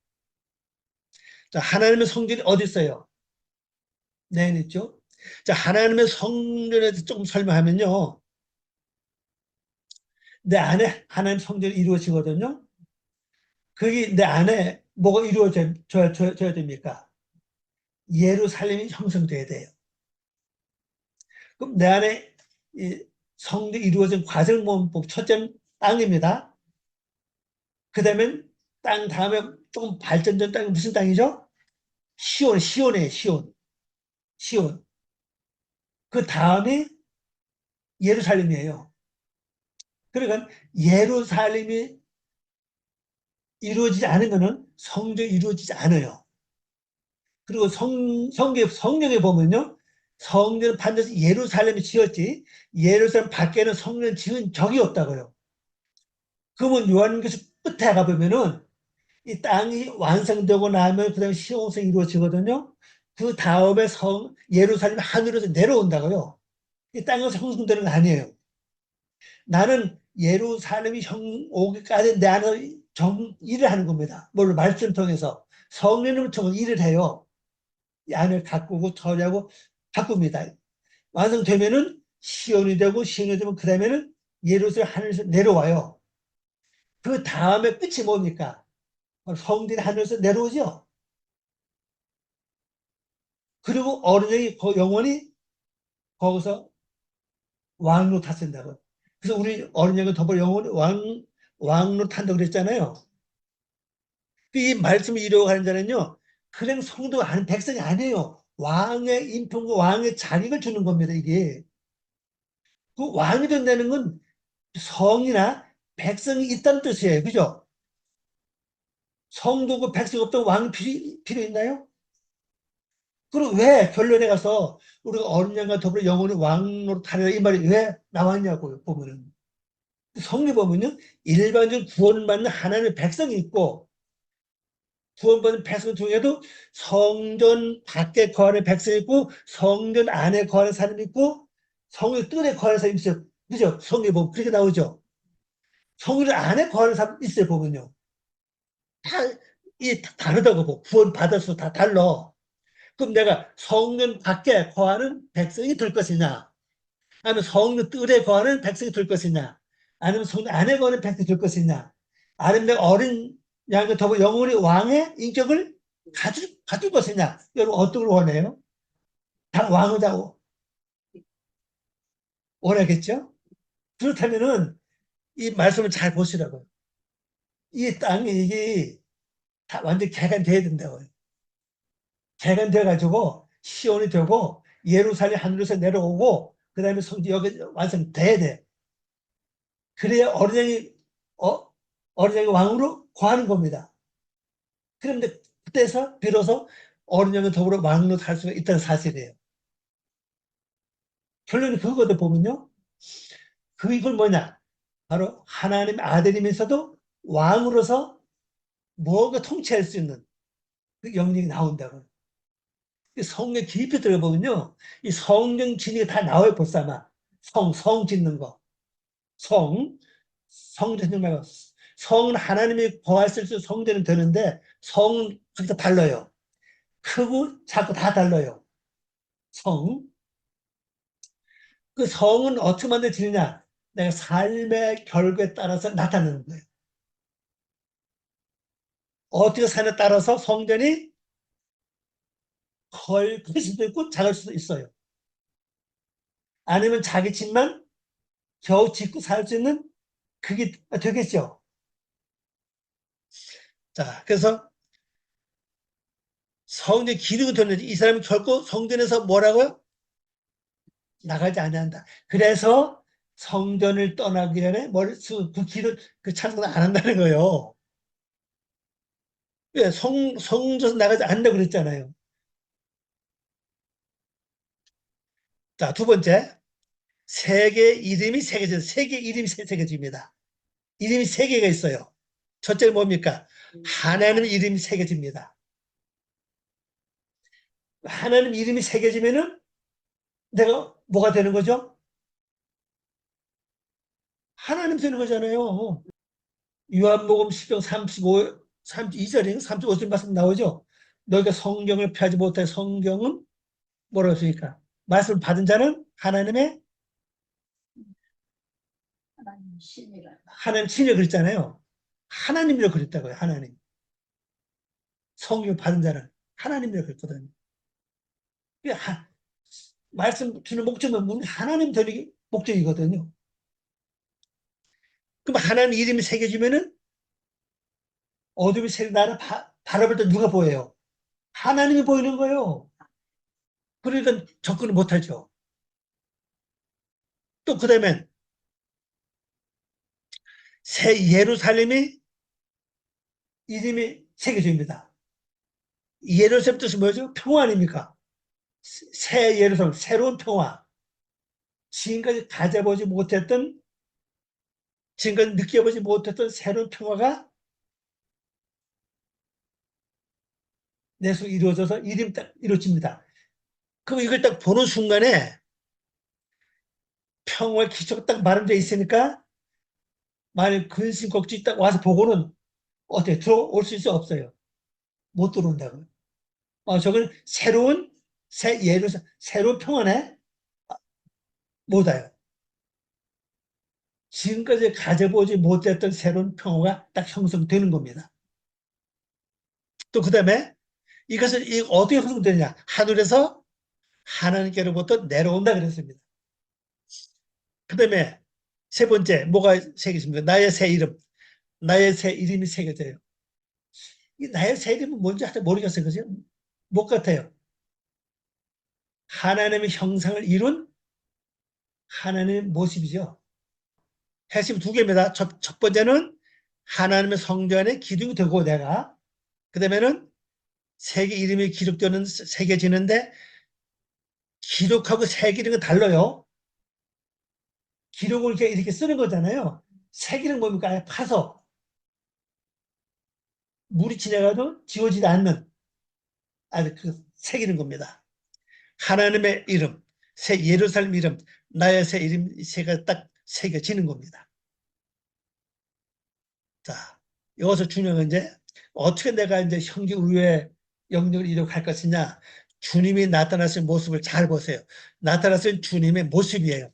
자, 하나님의 성전이 어디 있어요? 네, 있죠? 자, 하나님의 성전에 대해서 조금 설명하면요. 내 안에 하나님 성전이 이루어지거든요. 거기 내 안에 뭐가 이루어져야 됩니까? 예루살렘이 형성돼야 돼요. 그럼 내 안에 이 성전이 이루어진 과정을 보면 첫째는 땅입니다. 그 다음에 땅 다음에 조금 발전된 땅이 무슨 땅이죠? 시온이에요, 시온. 시온. 그 다음이 예루살렘이에요. 그러니까 예루살렘이 이루어지지 않으면은 성전이 이루어지지 않아요. 그리고 성경에 보면요. 성전은 반드시 예루살렘이 지었지 예루살렘 밖에는 성전 지은 적이 없다고요. 그러면 요한계시록 끝에 가보면은 이 땅이 완성되고 나면 그 다음에 시온성이 이루어지거든요. 그 다음에 예루살렘이 하늘에서 내려온다고요. 이 땅에서 형성되는 거 아니에요. 나는 예루살렘이 오기까지 내 안에 일을 하는 겁니다. 뭘 말씀 통해서 성령을 통해서 일을 해요. 이 안을 가꾸고 처리하고 바꿉니다. 완성되면은 시온이 되고 시온이 되면 그 다음에는 예루살렘 하늘에서 내려와요. 그 다음에 끝이 뭡니까? 성전이 하늘에서 내려오죠. 그리고 어른이 영원히 거기서 왕로 탔습니다. 그래서 우리 어린이가 더불어 영원히 왕로 탄다고 그랬잖아요. 이 말씀을 이루어가는 자는요, 그냥 성도 아닌 백성이 아니에요. 왕의 인품과 왕의 자격을 주는 겁니다, 이게. 그 왕이 된다는 건 성이나 백성이 있다는 뜻이에요. 그죠? 성도고 백성이 없다고 왕이 필요 있나요? 그리고 왜 결론에 가서 우리가 어린 양과 더불어 영원히 왕으로 타리라 이 말이 왜 나왔냐고요, 보면은. 성리 보면요, 일반적인 구원을 받는 하나님의 백성이 있고, 구원받은 백성 중에도 성전 밖에 거하는 백성이 있고, 성전 안에 거하는 사람이 있고, 성전 뜰에 거하는 사람이 있어요. 그죠? 성리 보면 그렇게 나오죠. 성전 안에 거하는 사람 있어요, 보면요. 다, 다르다고 보고, 구원 받아서 다 달라. 그럼 내가 성전 밖에 거하는 백성이 될 것이냐? 아니면 성전 뜰에 거하는 백성이 될 것이냐? 아니면 성전 안에 거하는 백성이 될 것이냐? 아니면 내가 어린 양과 더불어 영원히 왕의 인격을 가질 것이냐? 여러분 어떤 걸 원해요? 다 왕을 다 원하겠죠? 그렇다면은 이 말씀을 잘 보시라고요. 이 땅이 이게 다 완전 개간돼야 된다고요. 개간돼 가지고 시온이 되고 예루살렘 하늘에서 내려오고 그 다음에 성지 여기 완성돼야 돼. 그래야 어, 어린 양이 왕으로 거하는 겁니다. 그런데 그때서 비로소 어린 양은 더불어 왕으로 살 수가 있다는 사실이에요. 결론이 그거거든 보면요. 이걸 뭐냐? 바로 하나님의 아들이면서도 왕으로서 무엇가 통치할 수 있는 그 영역이 나온다고. 성경 깊이 들어보면요. 이 성경 진리가 다 나와요, 벌써 아마. 성 짓는 거. 성 짓는 말고. 성은 하나님이 거할 수 있는 성전은 되는데, 성은 각자 달라요. 크고 작고 다 달라요. 성. 그 성은 어떻게 만들어지느냐? 내가 삶의 결과에 따라서 나타나는 거예요. 어떻게 사냐에 따라서 성전이 클 수도 있고 작을 수도 있어요. 아니면 자기 집만 겨우 짓고 살 수 있는 그게 되겠죠. 자, 그래서 성전 기둥이 되는지 이 사람이 결코 성전에서 뭐라고요? 나가지 않는다. 그래서 성전을 떠나기 전에 그 길을 그 찬송을 안 한다는 거예요. 왜 성전에서 나가지 않는다고 그랬잖아요. 자, 두 번째. 세계 이름이 새겨져, 세계 이름이 새겨집니다. 이름이 세 개가 있어요. 첫째는 뭡니까? 하나님 이름이 새겨집니다. 하나님 이름이 새겨지면은 내가 뭐가 되는 거죠? 하나님 되는 거잖아요. 요한복음 10장 32절인가 35절 말씀 나오죠. 너희가 성경을 펴지 못해 성경은 뭐라고 했습니까? 말씀을 받은 자는 하나님의 하나님 친히 그랬잖아요. 하나님이라고 그랬다고요. 하나님. 성경 받은 자는 하나님이라고 그랬거든요. 말씀 주는 목적은 하나님 되는 목적이거든요. 그럼 하나님 이름이 새겨지면은 어둠이 새겨 나를 바라볼 때 누가 보여요? 하나님이 보이는 거예요. 그러니까 접근을 못하죠. 또 그다음에 새 예루살렘이 이름이 새겨집니다. 예루살렘 뜻이 뭐죠? 평화 아닙니까? 새 예루살렘, 새로운 평화. 지금까지 가져보지 못했던, 지금까지 느껴보지 못했던 새로운 평화가 내 속에 이루어져서 이름이 딱 이루어집니다. 그럼 이걸 딱 보는 순간에 평화의 기초가 딱 마련되어 있으니까 만약 근심 걱정이 딱 와서 보고는 어떻게 들어올 수 있어 없어요. 못 들어온다고요. 저건 새로운 새로운 평화네. 못 와요. 지금까지 가져보지 못했던 새로운 평화가 딱 형성되는 겁니다. 또 그다음에 이것은 어떻게 형성되느냐? 하늘에서 하나님께로부터 내려온다 그랬습니다. 그다음에 세 번째 뭐가 새겨집니까? 나의 새 이름. 나의 새 이름이 새겨져요. 이 나의 새 이름은 뭔지 하여튼 모르겠어요. 그죠? 못 같아요. 하나님의 형상을 이룬 하나님의 모습이죠. 핵심 두 개입니다. 첫 번째는 하나님의 성전의 기둥이 되고 내가 그 다음에는 세계 이름이 기록되는 새겨지는데 기록하고 새기는 건 달라요. 기록을 이렇게 쓰는 거잖아요. 새기는 뭡니까? 아예 파서 물이 지나가도 지워지지 않는 아주 그 새기는 겁니다. 하나님의 이름, 새 예루살렘 이름, 나의 새 이름 새가 딱 새겨지는 겁니다. 자, 여기서 중요한 건 이제 어떻게 내가 이제 형제 의회 영역을 이룩할 것이냐. 주님이 나타나신 모습을 잘 보세요. 나타나신 주님의 모습이에요.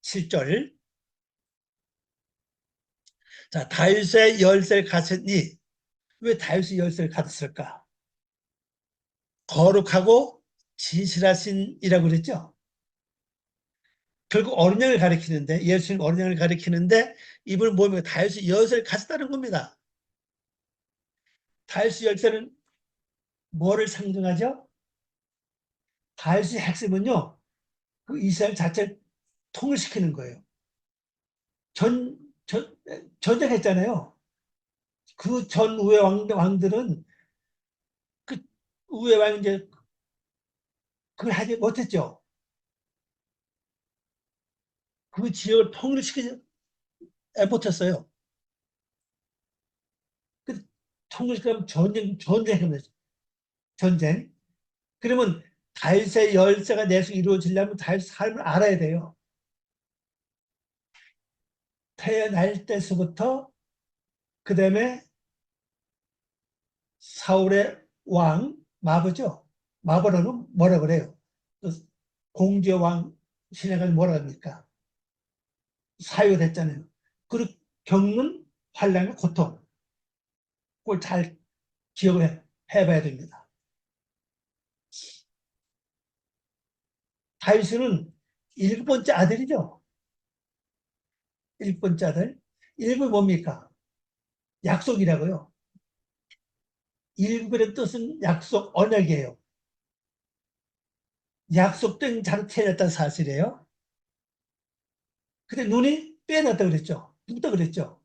7절. 자, 다윗의 열쇠를 가졌니? 왜 다윗의 열쇠를 가졌을까? 거룩하고 진실하신이라고 그랬죠. 결국 어린 양을 가리키는데 예수님 어린 양을 가리키는데 이분은 뭐면 다윗의 열쇠를 가졌다는 겁니다. 다윗의 열쇠는 뭐를 상징하죠? 다윗의 핵심은요. 그 이스라엘 자체를 통일시키는 거예요. 전, 전, 전쟁했잖아요. 그 전 우회 왕들은 그 우회 왕 이제 그걸 하지 못했죠. 그 지역을 통일시키지 못했어요. 그 통일시키면 전쟁하면 전쟁. 그러면 다윗의 열쇠가 내수 이루어지려면 다윗의 삶을 알아야 돼요. 태어날 때서부터 그 다음에 사울의 왕 마버죠. 마버는 뭐라 그래요? 공주의 왕 신약을 뭐라 합니까? 사유됐잖아요. 그리고 겪는 환란과 고통 그걸 잘 기억을 해봐야 됩니다. 다윗은 일곱 번째 아들이죠. 일곱 번째 아들. 일곱이 뭡니까? 약속이라고요. 일곱의 뜻은 약속, 언약이에요. 약속된 자로 태어났다는 사실이에요. 근데 눈이 빼놨다 그랬죠. 붓다 그랬죠.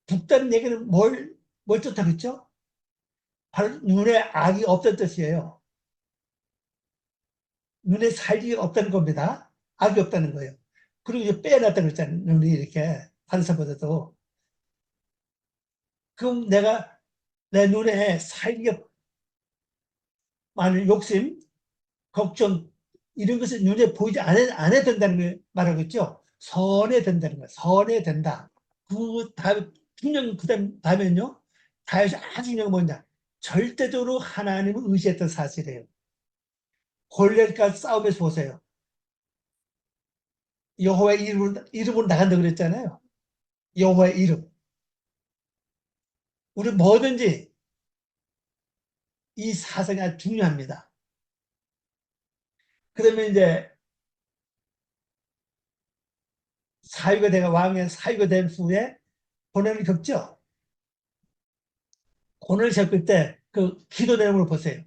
붓다는 얘기는 뭘 뜻하고 있죠? 바로 눈에 악이 없다는 뜻이에요. 눈에 살이 없다는 겁니다. 악이 없다는 거예요. 그리고 이제 빼놨다고 그랬잖아요. 눈이 이렇게 다른 사람보다도. 그럼 내가 내 눈에 살기가 많은 욕심, 걱정 이런 것을 눈에 보이지 않아야 된다는 걸 말하고 있죠. 선해야 된다는 거예요. 선해야 된다. 그 다음 중요한 그 다음에는요. 다윗이 아주 중요한 건 뭐냐. 절대적으로 하나님을 의지했던 사실이에요. 골리앗과 싸움에서 보세요. 여호와의 이름으로 나간다 그랬잖아요. 여호와의 이름. 우리 뭐든지 이 사상이 아주 중요합니다. 그러면 이제 왕의 사위가 된 후에 고난을 겪죠. 고난을 겪을 때 그 기도 내용을 보세요.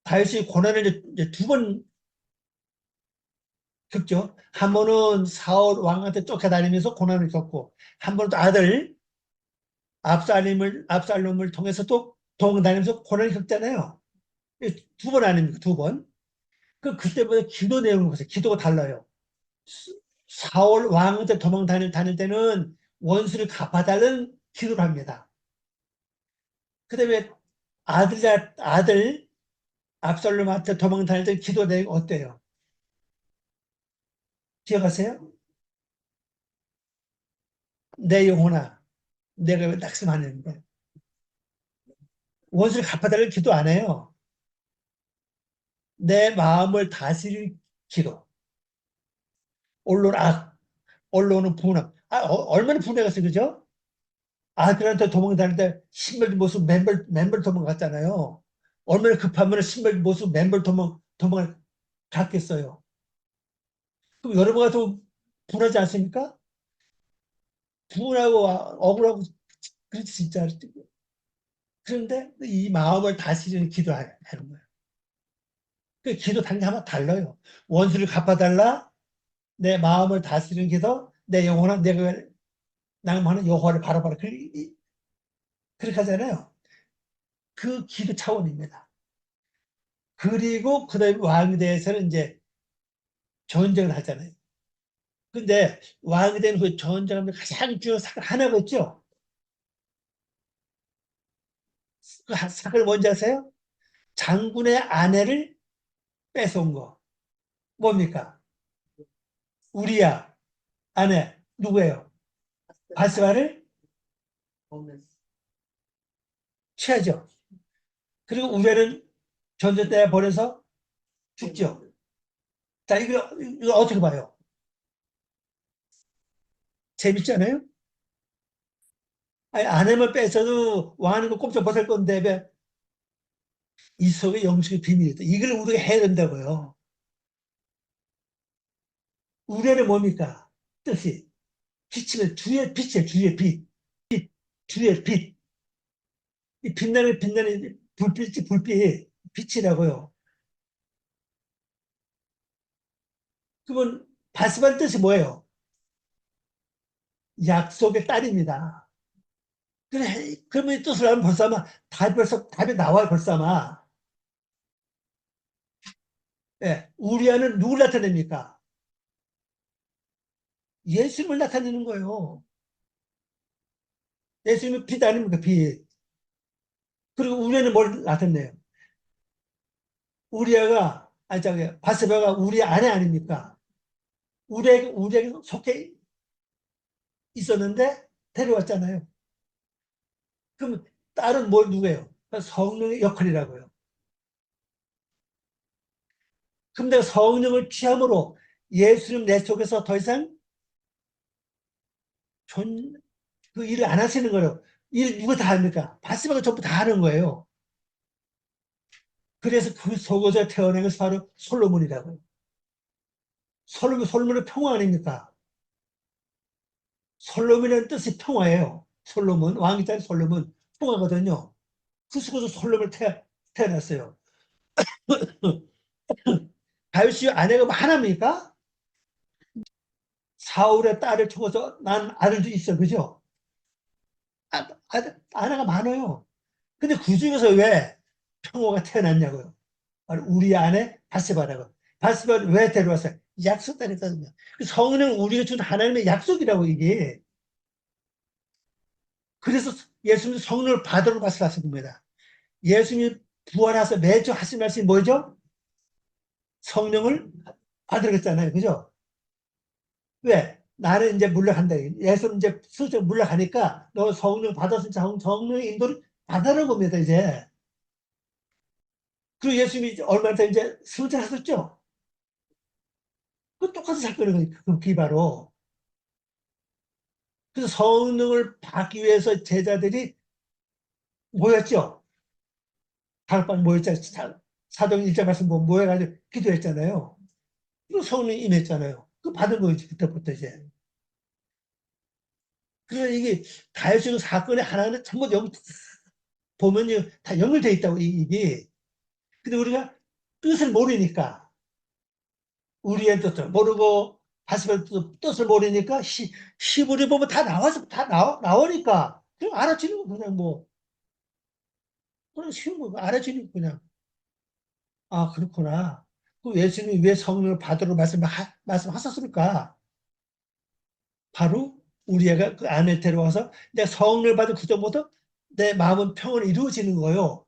다윗이 고난을 이제 두 번 겪죠. 한 번은 사울 왕한테 쫓아다니면서 고난을 겪고, 한 번은 또 아들 압살롬을 통해서 또 도망다니면서 고난을 겪잖아요. 두 번 아닙니까? 두 번. 그때보다 기도 내용을 보세요. 기도가 달라요. 사울 왕한테 다닐 때는 원수를 갚아달라는 기도를 합니다. 그 다음에 아들 압살롬한테 도망다닐 때 기도 내용 어때요? 기억하세요? 내 영혼아, 내가 왜 낙심하는데? 원수를 갚아달라는 기도 안 해요. 내 마음을 다스릴 기도. 올로는 악, 올로는 분함. 얼마나 분해갔어요, 그죠? 아들한테 도망다니는데 신발 모습 맨발 도망갔잖아요. 얼마나 급하면 신발 모습 맨발 도망을 갔겠어요. 그럼 여러분 같으면 분하지 않습니까? 분하고 억울하고 그렇지 진짜. 그런데 이 마음을 다스리는 기도하는 거예요. 그 기도 단계하면 달라요. 원수를 갚아달라. 내 마음을 다스리는 기도. 내 영혼은 내가 낭만하는 여호와를 바라봐라. 그렇게 하잖아요. 그 기도 차원입니다. 그리고 그다음에 왕에 대해서는 이제 전쟁을 하잖아요. 근데 왕이 된 후에 전쟁하면 가장 중요한 사건 하나가 있죠. 그 사건을 뭔지 아세요? 장군의 아내를 뺏어온 거. 뭡니까? 우리야 아내 누구예요? 바스바를 취하죠. 그리고 우리는 전쟁 때 버려서 죽죠. 자, 이거 어떻게 봐요? 재밌잖아요? 아니, 아내만 뺏어도 왕하는 거 꼼짝 못할 건데, 이 속에 영적인 비밀이 있다. 이걸 우리가 해야 된다고요. 우레는 뭡니까? 뜻이. 빛이면 주의 빛이에요, 주의 빛. 주의 빛. 이 빛나는 불빛이 빛이라고요. 그러면 바스반 뜻이 뭐예요? 약속의 딸입니다. 그래, 그러면 이 뜻을 하면 벌써 아마 답이 나와요, 벌써 아마. 예, 우리아는 누굴 나타냅니까? 예수님을 나타내는 거예요. 예수님은 빛 아닙니까? 빛. 그리고 우리아는 뭘 나타내요? 우리아가, 아니, 바세바가 우리 아내 아닙니까? 우리에게 속해 있었는데 데려왔잖아요. 그럼 딸은 뭘 누구예요? 성령의 역할이라고요. 그럼 내가 성령을 취함으로 예수님 내 속에서 더 이상 그 일을 안 하시는 거예요. 일 누가 다 합니까? 바세바가 전부 다 하는 거예요. 그래서 그 속에서 태어난 것이 바로 솔로몬이라고요. 솔로몬의 평화 아닙니까? 솔로몬이라는 뜻이 평화예요. 솔로몬, 왕이 딸 솔로몬, 평화거든요. 그 속에서 솔로몬을 태어났어요. 다윗이 아내가 뭐 하나입니까? 사울의 딸을 죽어서 난 아들도 있어, 그죠? 아내가 많아요. 근데 그 중에서 왜 평화가 태어났냐고요. 바로 우리 안에 바세바라고. 바세바를 왜 데려왔어요? 약속다니까요. 성령 우리가 준 하나님의 약속이라고 이게. 그래서 예수님 성령을 받으러 갔을 겁니다. 예수님이 부활하셔서 매주 하신 말씀이 뭐죠? 성령을 받으러 갔잖아요. 그죠? 왜? 나는 이제 물러간다. 예수님 이제 슬쩍 물러가니까 너 성령 받았으니까 성령의 인도를 받으러 겁니다, 이제. 그리고 예수님이 얼마 전에 이제 승천하셨죠? 그 똑같은 사건이거든요. 그 기바로. 그래서 성령을 받기 위해서 제자들이 모였죠. 다락방 모였잖아요. 사도행 1장 말씀 보면 모여가지고 기도했잖아요. 그 성령이 임했잖아요. 그 받은 거지, 그때부터 이제. 그래서 이게 다혈질 사건의 하나는 전부 보면 다 연결되어 있다고, 이게. 근데 우리가 뜻을 모르니까, 우리의 뜻을 모르고, 바스의 뜻을 모르니까, 시부리 보면 다 나와서, 다 나오니까, 그냥 알아지는 거, 그냥 뭐, 그냥 쉬운 거, 알아지는 거, 그냥. 아, 그렇구나. 그 예수님이 왜 성령을 받으러 말씀하셨을까? 바로 우리 애가 그 안에 들어와서 내가 성령을 받은 그전부터 내 마음은 평온이 이루어지는 거예요.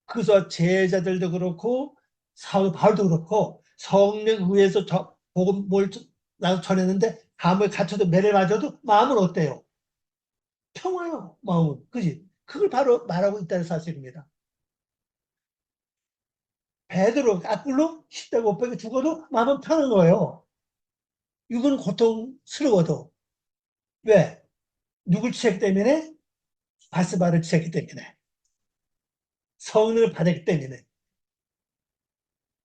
그래서 제자들도 그렇고 사도 바울도 그렇고 성령 위에서 복음을 나도 전했는데 감옥에 갇혀도 매를 맞아도 마음은 어때요? 평화요, 마음은. 그지? 그걸 바로 말하고 있다는 사실입니다. 베드로 악굴로 십자가 못 박혀 죽어도 마음은 편한 거예요. 육은 고통스러워도. 왜? 누굴 취했기 때문에? 바스바를 취했기 때문에. 성령을 받았기 때문에.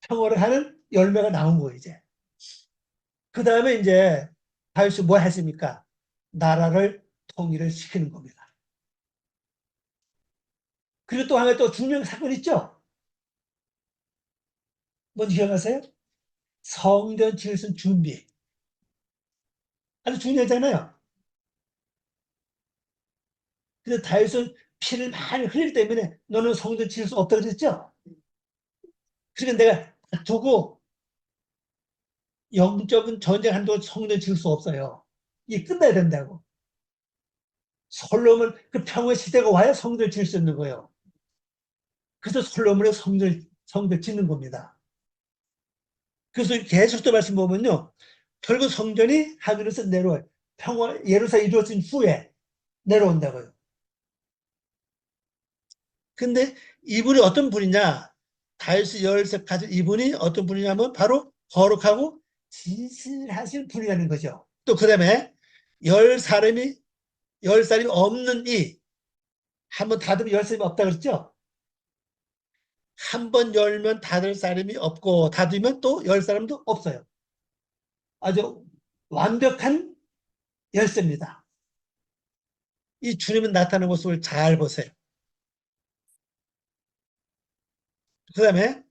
평화를 하는 열매가 나온 거예요, 이제. 그 다음에 이제 다윗이 뭐 했습니까? 나라를 통일을 시키는 겁니다. 그리고 또 하나 또 중요한 사건 있죠? 뭔지 기억하세요? 성전 지을 준비. 아주 중요하잖아요. 근데 다윗은 피를 많이 흘리기 때문에 너는 성전 지을 수 없다고 그랬죠? 그러니까 내가 두고 영적인 전쟁한다고 성전 지을 수 없어요. 이게 끝나야 된다고. 솔로몬 그 평화의 시대가 와야 성전을 지을 수 있는 거예요. 그래서 솔로몬의 성전을 짓는 겁니다. 그래서 계속 또 말씀 보면요. 결국 성전이 하늘에서 내려와요. 예루살렘 이루어진 후에 내려온다고요. 근데 이분이 어떤 분이냐? 다윗의 열쇠 가진 이분이 어떤 분이냐면 바로 거룩하고 진실하신 분이라는 거죠. 또 그다음에 열 사람이 열 사람이 없는 이 한 번 닫으면 열 사람이 없다 그랬죠? 한 번 열면 닫을 사람이 없고 닫으면 또 열 사람도 없어요. 아주 완벽한 열쇠입니다. 이 주님은 나타나는 모습을 잘 보세요. 그 다음에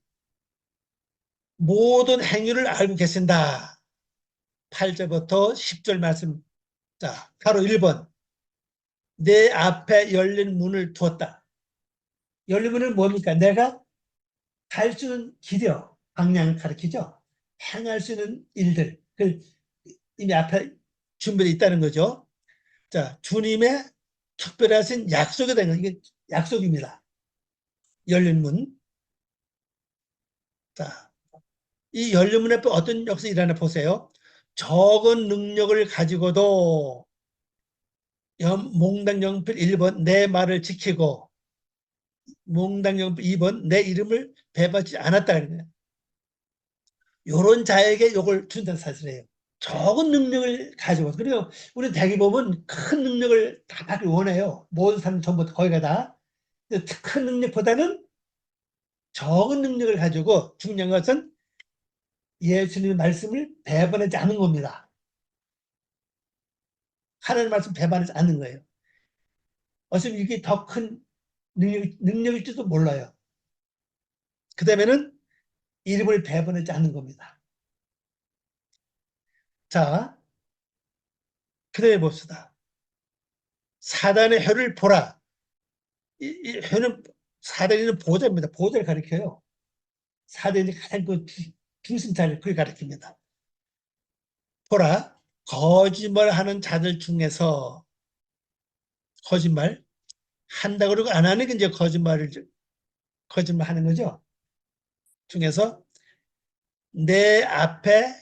모든 행위를 알고 계신다. 8절부터 10절 말씀. 자, 바로 1번. 내 앞에 열린 문을 두었다. 열린 문은 뭡니까? 내가 갈 수 있는 길이요. 방향 가르치죠. 행할 수 있는 일들. 그 이미 앞에 준비되어 있다는 거죠. 자, 주님의 특별하신 약속에 대한 이게 약속입니다. 열린 문. 자, 이 열린 문 앞에 어떤 역사가 일어나 보세요. 적은 능력을 가지고도 몽당 영필 1번 내 말을 지키고 몽당 영필 2번 내 이름을 배받지 않았다는 거예요. 이런 자에게 이걸 준다는 사실이에요. 적은 능력을 가지고 그리고 우리 대개 보면 큰 능력을 다 받기 원해요. 모든 사람 전부 거기가 다. 큰 능력보다는 적은 능력을 가지고 중요한 것은 예수님의 말씀을 배반하지 않은 겁니다. 하나님의 말씀 배반하지 않는 거예요. 어차피 이게 더 큰 능력일지도 몰라요. 그 다음에는 이름을 배반하지 않는 겁니다. 자, 그 다음에 봅시다. 사단의 혀를 보라. 이 혀는 사단이는 보좌입니다. 보좌를 가리켜요. 사도행전 가장 그 중심타를 그걸 가리킵니다. 보라, 거짓말하는 자들 중에서 거짓말 한다 그러고 안 하는 게 이제 거짓말하는 거죠. 중에서 내 앞에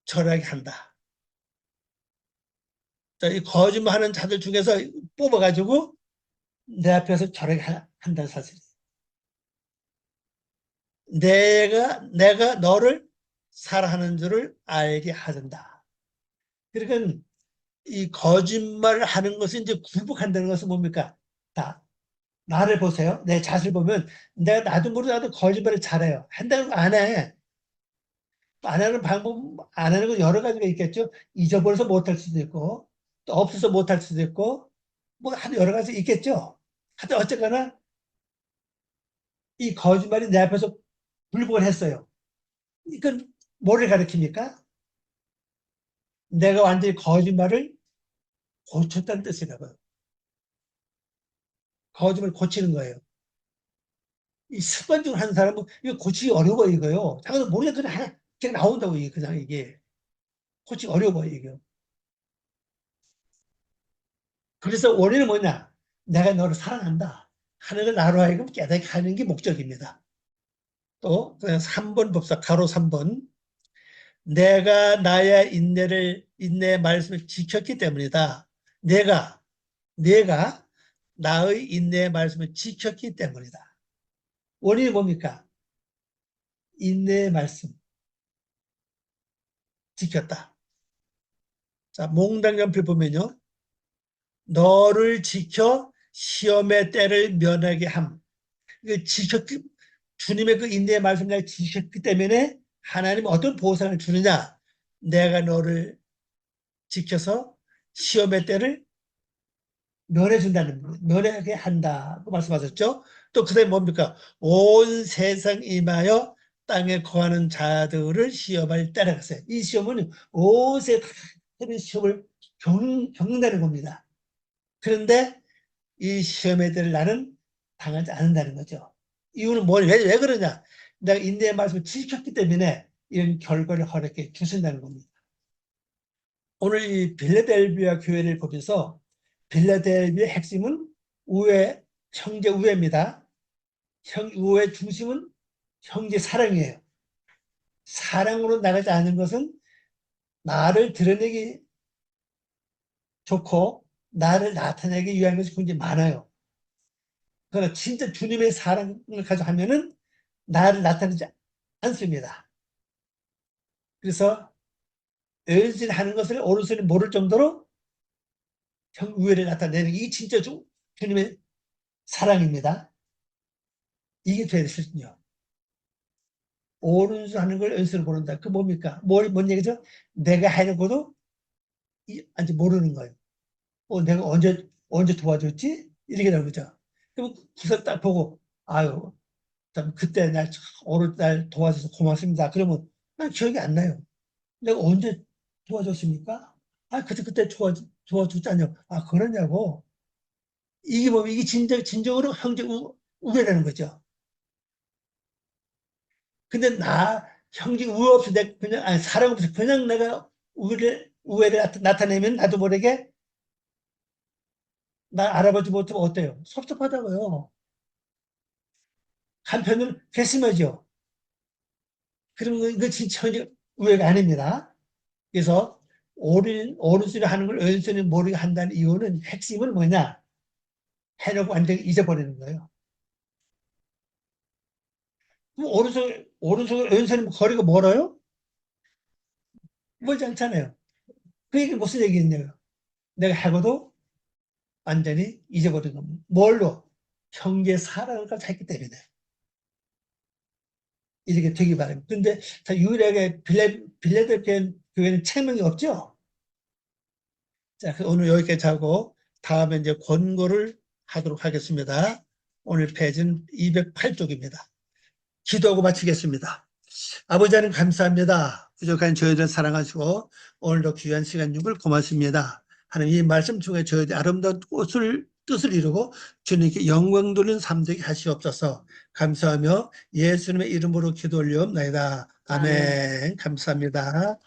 절하게 한다. 자, 이 거짓말하는 자들 중에서 뽑아가지고 내 앞에서 절하게 한다는 사실이에요. 내가 너를 사랑하는 줄을 알게 하든다. 그러니까 이 거짓말을 하는 것은 이제 굴복한다는 것은 뭡니까? 다 나를 보세요. 내 자신을 보면 내가 나도 모르게 나도 거짓말을 잘해요. 한다는 거 안 해. 안 하는 방법, 안 하는 건 여러 가지가 있겠죠. 잊어버려서 못할 수도 있고, 또 없어서 못할 수도 있고, 뭐 여러 가지 있겠죠. 하여튼 어쨌거나 이 거짓말이 내 앞에서 불복을 했어요. 이건 뭐를 가리킵니까? 내가 완전히 거짓말을 고쳤다는 뜻이라고요. 거짓말 고치는 거예요. 이 습관적으로 하는 사람은 이거 고치기 어려워 이거요. 자기도 모르게 그냥 나온다고 이게 그냥 이게 고치기 어려워 이게. 그래서 원인은 뭐냐? 내가 너를 사랑한다 하는 걸 나로 하여금 깨닫게 하는 게 목적입니다. 또 3번 봅시다. 가로 3번. 내가 나의 인내의 말씀을 지켰기 때문이다. 내가 나의 인내의 말씀을 지켰기 때문이다. 원인이 뭡니까? 인내의 말씀 지켰다. 자, 몽당연필 보면요. 너를 지켜 시험의 때를 면하게 함. 주님의 그 인내의 말씀을 지켰기 때문에 하나님은 어떤 보상을 주느냐? 내가 너를 지켜서 시험의 때를 면하게 한다고 말씀하셨죠. 또 그다음에 뭡니까? 온 세상 임하여 땅에 거하는 자들을 시험할 때라 했어요. 이 시험은 온 세상 시험을 겪는다는 겁니다. 그런데 이 시험의 때를 나는 당하지 않는다는 거죠. 이유는 왜 그러냐? 내가 인내의 말씀을 지켰기 때문에 이런 결과를 허락해 주신다는 겁니다. 오늘 이 빌라델비아 교회를 보면서 빌라델비아의 핵심은 형제 우애입니다. 우애의 중심은 형제 사랑이에요. 사랑으로 나가지 않는 것은 나를 드러내기 좋고 나를 나타내기 위한 것이 굉장히 많아요. 그러나 진짜 주님의 사랑을 가지고 하면은 나를 나타내지 않습니다. 그래서 은신하는 것을 오른손이 모를 정도로 우애를 나타내는 게 진짜 주님의 사랑입니다. 이게 되거든요. 오른손 하는 걸 왼손으로 모른다. 그 뭡니까? 뭔 얘기죠? 내가 해놓고도 아직 모르는 거예요. 내가 언제 도와줬지? 이렇게 되는 거죠. 그럼 구설 딱 보고, 아유, 그때 오늘날 도와줘서 고맙습니다. 그러면 난 기억이 안 나요. 내가 언제 도와줬습니까? 그때 도와줬잖아요. 그러냐고. 이게 뭐, 이게 진정으로 형제 우애라는 거죠. 근데 형제 우애 없이 그냥, 사랑 없이 그냥 내가 우애를 나타내면 나도 모르게 날 알아보지 못하면 어때요? 섭섭하다고요. 한편은 괘씸하죠. 그런 거, 이거 진짜 우애가 아닙니다. 그래서 오른손이 하는 걸 왼손이 모르게 한다는 이유는 핵심은 뭐냐? 해놓고 완전히 잊어버리는 거예요. 그럼 오른손, 왼손이 거리가 멀어요? 멀지 않잖아요. 그 얘기 무슨 얘기겠냐요? 내가 하고도 완전히 잊어버린 겁니다. 뭘로? 형제 사랑을 했기 때문에. 이렇게 되기 바랍니다. 근데 유일하게 빌라델피아 교회는 책명이 없죠? 자, 오늘 여기까지 하고 다음에 이제 권고를 하도록 하겠습니다. 오늘 페이지는 208쪽입니다. 기도하고 마치겠습니다. 아버지 하나님 감사합니다. 부족한 저희들 사랑하시고 오늘도 귀한 시간 주을 고맙습니다. 하나님 이 말씀 중에 저희들 아름다운 꽃을 뜻을 이루고 주님께 영광 돌리는 삶 되게 하시옵소서. 감사하며 예수님의 이름으로 기도 올리옵나이다. 아멘. 아멘. 감사합니다.